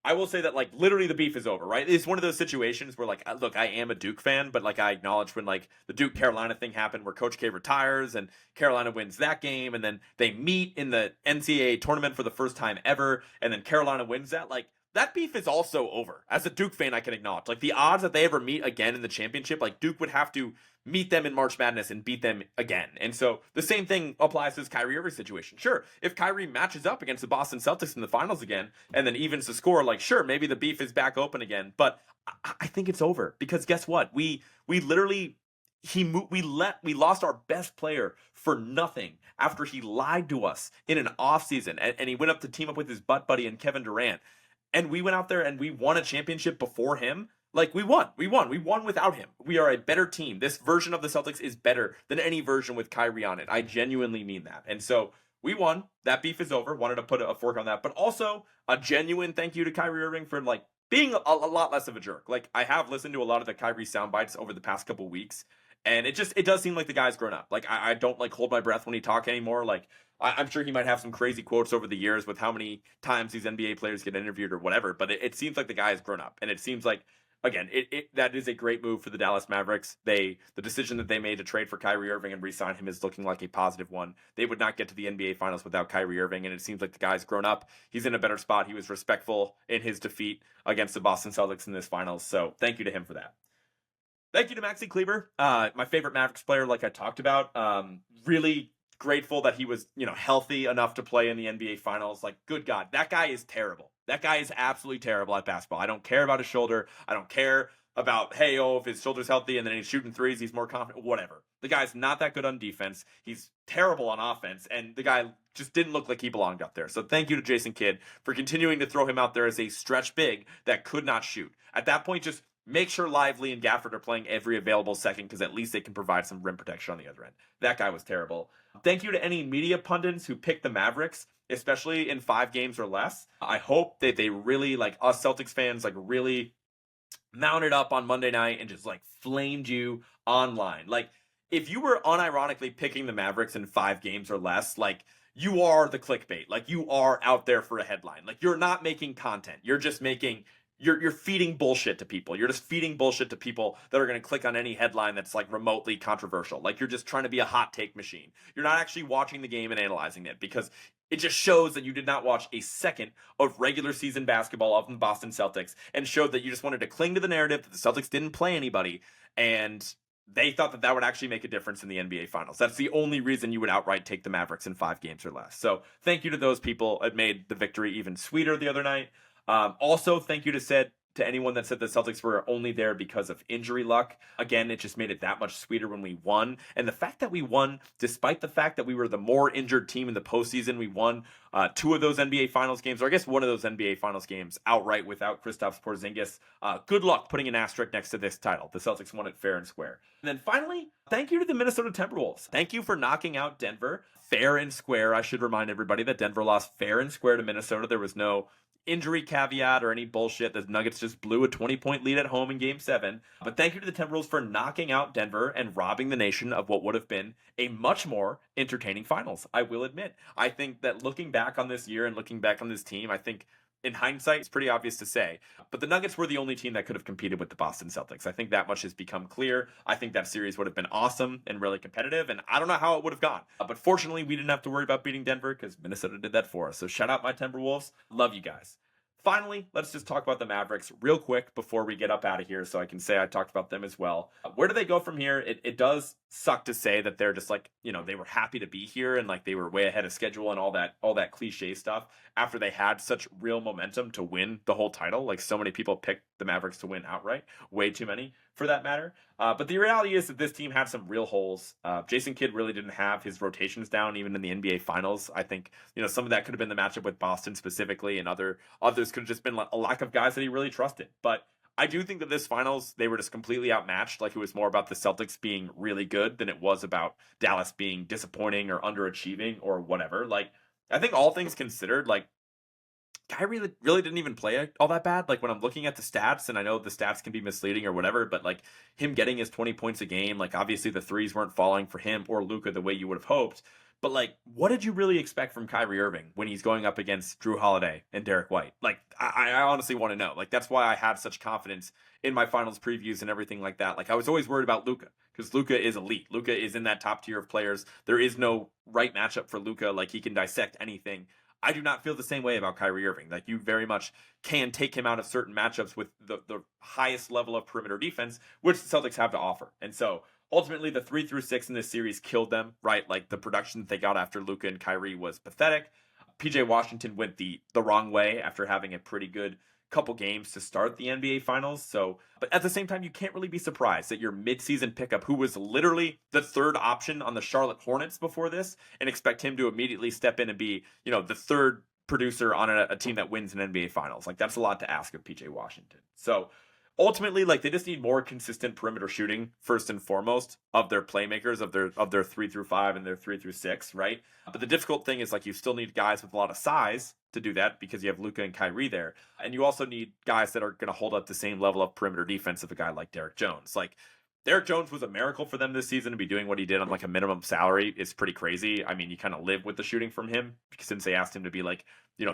I will say that, like, literally the beef is over, right? It's one of those situations where, like, look, I am a Duke fan, but, like, I acknowledge when, like, the Duke-Carolina thing happened where Coach K retires and Carolina wins that game, and then they meet in the NCAA tournament for the first time ever, and then Carolina wins that. Like, that beef is also over. As a Duke fan, I can acknowledge. Like, the odds that they ever meet again in the championship, like, Duke would have to meet them in March Madness and beat them again. And so the same thing applies to this Kyrie Irving situation. Sure, if Kyrie matches up against the Boston Celtics in the finals again and then evens the score, like, sure, maybe the beef is back open again. But I think it's over because guess what? We literally we lost our best player for nothing after he lied to us in an offseason and he went up to team up with his butt buddy and Kevin Durant. And we went out there and we won a championship before him. Like, we won without him. We are a better team. This version of the Celtics is better than any version with Kyrie on it. I genuinely mean that. And so we won. That beef is over. Wanted to put a fork on that. But also a genuine thank you to Kyrie Irving for, like, being a lot less of a jerk. Like, I have listened to a lot of the Kyrie sound bites over the past couple weeks. And it does seem like the guy's grown up. Like, I don't, like, hold my breath when he talks anymore. Like, I'm sure he might have some crazy quotes over the years with how many times these NBA players get interviewed or whatever, but it seems like the guy has grown up. And it seems like, again, that is a great move for the Dallas Mavericks. The decision that they made to trade for Kyrie Irving and re-sign him is looking like a positive one. They would not get to the NBA Finals without Kyrie Irving, and it seems like the guy's grown up. He's in a better spot. He was respectful in his defeat against the Boston Celtics in this finals, so thank you to him for that. Thank you to Maxi Kleber, my favorite Mavericks player, like I talked about. Really grateful that he was, healthy enough to play in the NBA Finals. Like, good God, that guy is terrible. That guy is absolutely terrible at basketball. I don't care about his shoulder. I don't care about, if his shoulder's healthy and then he's shooting threes, he's more confident, whatever. The guy's not that good on defense. He's terrible on offense, and the guy just didn't look like he belonged out there. So thank you to Jayson Kidd for continuing to throw him out there as a stretch big that could not shoot. At that point, just make sure Lively and Gafford are playing every available second because at least they can provide some rim protection on the other end. That guy was terrible. Thank you to any media pundits who picked the Mavericks, especially in 5 games or less. I hope that they really, like us Celtics fans, like really mounted up on Monday night and just like flamed you online. Like, if you were unironically picking the Mavericks in 5 games or less, like, you are the clickbait. Like, you are out there for a headline. Like, you're not making content. You're just making... You're feeding bullshit to people. You're just feeding bullshit to people that are going to click on any headline that's like remotely controversial. Like, you're just trying to be a hot take machine. You're not actually watching the game and analyzing it because it just shows that you did not watch a second of regular season basketball of the Boston Celtics and showed that you just wanted to cling to the narrative that the Celtics didn't play anybody and they thought that would actually make a difference in the NBA Finals. That's the only reason you would outright take the Mavericks in 5 games or less. So thank you to those people. It made the victory even sweeter the other night. Also, thank you to said to anyone that said the Celtics were only there because of injury luck. Again, it just made it that much sweeter when we won. And the fact that we won, despite the fact that we were the more injured team in the postseason, we won 2 of those NBA Finals games, or I guess one of those NBA Finals games outright without Kristaps Porzingis. Good luck putting an asterisk next to this title. The Celtics won it fair and square. And then finally, thank you to the Minnesota Timberwolves. Thank you for knocking out Denver fair and square. I should remind everybody that Denver lost fair and square to Minnesota. There was no injury caveat or any bullshit. The Nuggets just blew a 20-point lead at home in Game 7. But thank you to the Timberwolves for knocking out Denver and robbing the nation of what would have been a much more entertaining finals, I will admit. I think that looking back on this year and looking back on this team, I think in hindsight, it's pretty obvious to say, but the Nuggets were the only team that could have competed with the Boston Celtics. I think that much has become clear. I think that series would have been awesome and really competitive, and I don't know how it would have gone. But fortunately, we didn't have to worry about beating Denver because Minnesota did that for us. So shout out my Timberwolves. Love you guys. Finally, let's just talk about the Mavericks real quick before we get up out of here so I can say I talked about them as well. Where do they go from here? It does suck to say that they're just like, they were happy to be here and like they were way ahead of schedule and all that cliche stuff after they had such real momentum to win the whole title. Like so many people picked the Mavericks to win outright, way too many for that matter. But the reality is that this team had some real holes. Jayson Kidd really didn't have his rotations down even in the NBA Finals. I think, some of that could have been the matchup with Boston specifically, and others could have just been a lack of guys that he really trusted. But I do think that this finals, they were just completely outmatched. Like it was more about the Celtics being really good than it was about Dallas being disappointing or underachieving or whatever. Like, I think all things considered, like, Kyrie really didn't even play all that bad. Like when I'm looking at the stats, and I know the stats can be misleading or whatever, but like him getting his 20 points a game, like obviously the threes weren't falling for him or Luka the way you would have hoped. But like, what did you really expect from Kyrie Irving when he's going up against Drew Holiday and Derek White? Like, I honestly want to know. Like, that's why I had such confidence in my finals previews and everything like that. Like, I was always worried about Luka because Luka is elite. Luka is in that top tier of players. There is no right matchup for Luka. Like, he can dissect anything. I do not feel the same way about Kyrie Irving. Like, you very much can take him out of certain matchups with the highest level of perimeter defense, which the Celtics have to offer. And so, ultimately, the 3 through 6 in this series killed them, right? Like, the production that they got after Luka and Kyrie was pathetic. PJ Washington went the wrong way after having a pretty good couple games to start the NBA Finals. So, but at the same time, you can't really be surprised that your midseason pickup, who was literally the third option on the Charlotte Hornets before this, and expect him to immediately step in and be, the third producer on a team that wins an NBA Finals. Like, that's a lot to ask of PJ Washington. So, ultimately, like, they just need more consistent perimeter shooting first and foremost of their playmakers, of their 3 through 5 and their 3 through 6, right? But the difficult thing is, like, you still need guys with a lot of size to do that because you have Luka and Kyrie there, and you also need guys that are going to hold up the same level of perimeter defense of a guy like Derek Jones. Like, Derek Jones was a miracle for them this season. To be doing what he did on like a minimum salary is pretty crazy. I mean, you kind of live with the shooting from him since they asked him to be like,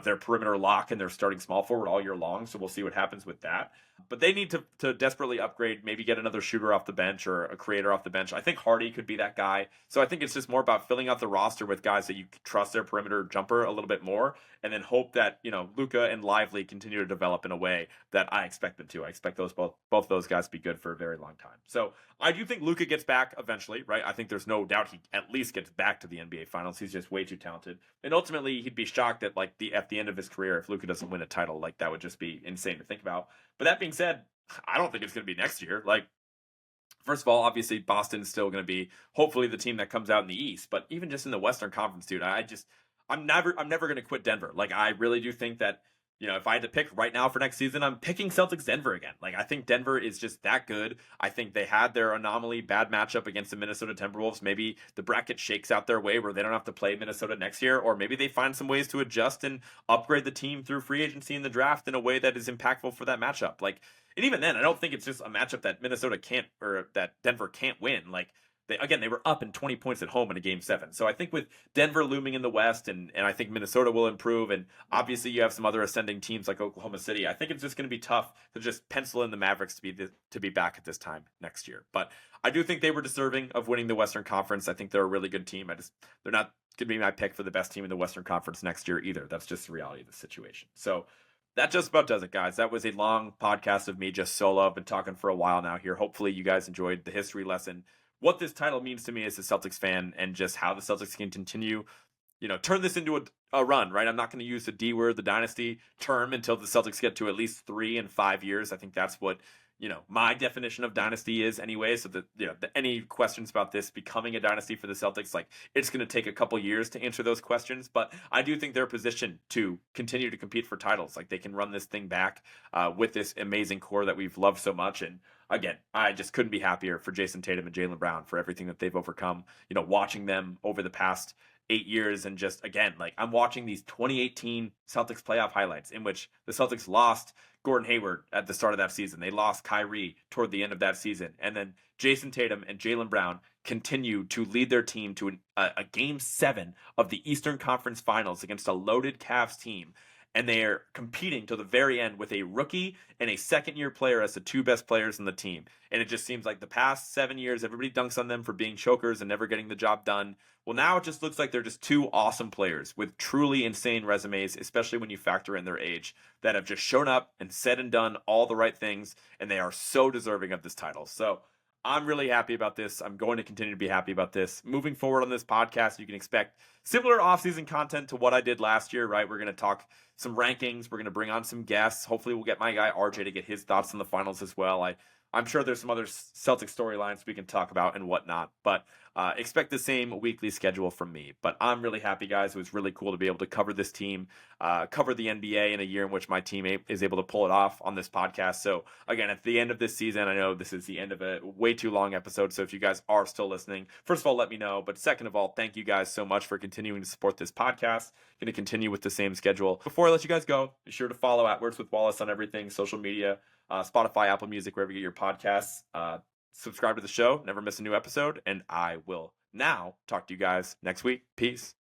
their perimeter lock and their starting small forward all year long. So we'll see what happens with that. But they need to desperately upgrade, maybe get another shooter off the bench or a creator off the bench. I think Hardy could be that guy. So I think it's just more about filling out the roster with guys that you trust their perimeter jumper a little bit more, and then hope that, Luka and Lively continue to develop in a way that I expect them to. I expect both those guys to be good for a very long time. So I do think Luka gets back eventually, right? I think there's no doubt he at least gets back to the NBA Finals. He's just way too talented. And ultimately, he'd be shocked that at the end of his career, if Luka doesn't win a title, like that would just be insane to think about. But that being said, I don't think it's going to be next year. Like, first of all, obviously Boston's still going to be hopefully the team that comes out in the East, but even just in the Western Conference, dude, I'm never going to quit Denver. Like, I really do think that, if I had to pick right now for next season, I'm picking Celtics Denver again. Like, I think Denver is just that good. I think they had their anomaly bad matchup against the Minnesota Timberwolves. Maybe the bracket shakes out their way where they don't have to play Minnesota next year, or maybe they find some ways to adjust and upgrade the team through free agency in the draft in a way that is impactful for that matchup. Like, and even then, I don't think it's just a matchup that Minnesota can't, or that Denver can't win. Like, they were up in 20 points at home in a Game 7. So I think with Denver looming in the West, and I think Minnesota will improve, and obviously you have some other ascending teams like Oklahoma City, I think it's just going to be tough to just pencil in the Mavericks to be back at this time next year. But I do think they were deserving of winning the Western Conference. I think they're a really good team. They're not going to be my pick for the best team in the Western Conference next year either. That's just the reality of the situation. So that just about does it, guys. That was a long podcast of me just solo. I've been talking for a while now here. Hopefully you guys enjoyed the history lesson, what this title means to me as a Celtics fan, and just how the Celtics can continue turn this into a run, right? I'm not going to use the D word, the dynasty term, until the Celtics get to at least 3 and 5 years. I think that's what, my definition of dynasty is anyway. So any questions about this becoming a dynasty for the Celtics, like, it's going to take a couple years to answer those questions. But I do think they're positioned to continue to compete for titles. Like, they can run this thing back with this amazing core that we've loved so much. And again, I just couldn't be happier for Jayson Tatum and Jaylen Brown for everything that they've overcome, watching them over the past 8 years. And just, again, like, I'm watching these 2018 Celtics playoff highlights in which the Celtics lost Gordon Hayward at the start of that season. They lost Kyrie toward the end of that season. And then Jayson Tatum and Jaylen Brown continue to lead their team to a Game 7 of the Eastern Conference Finals against a loaded Cavs team. And they are competing to the very end with a rookie and a second-year player as the 2 best players in the team. And it just seems like the past 7 years, everybody dunks on them for being chokers and never getting the job done. Well, now it just looks like they're just 2 awesome players with truly insane resumes, especially when you factor in their age, that have just shown up and said and done all the right things, and they are so deserving of this title. So I'm really happy about this. I'm going to continue to be happy about this. Moving forward on this podcast, you can expect similar offseason content to what I did last year, right? We're going to talk some rankings. We're going to bring on some guests. Hopefully we'll get my guy RJ to get his thoughts on the finals as well. I'm sure there's some other Celtic storylines we can talk about and whatnot, but expect the same weekly schedule from me. But I'm really happy, guys. It was really cool to be able to cover this team, cover the NBA in a year in which my team is able to pull it off on this podcast. So again, at the end of this season, I know this is the end of a way too long episode. So if you guys are still listening, first of all, let me know. But second of all, thank you guys so much for continuing to support this podcast. Going to continue with the same schedule. Before I let you guys go, be sure to follow at Words with Wallace on everything, social media, Spotify, Apple Music, wherever you get your podcasts. Subscribe to the show, never miss a new episode, and I will now talk to you guys next week. Peace.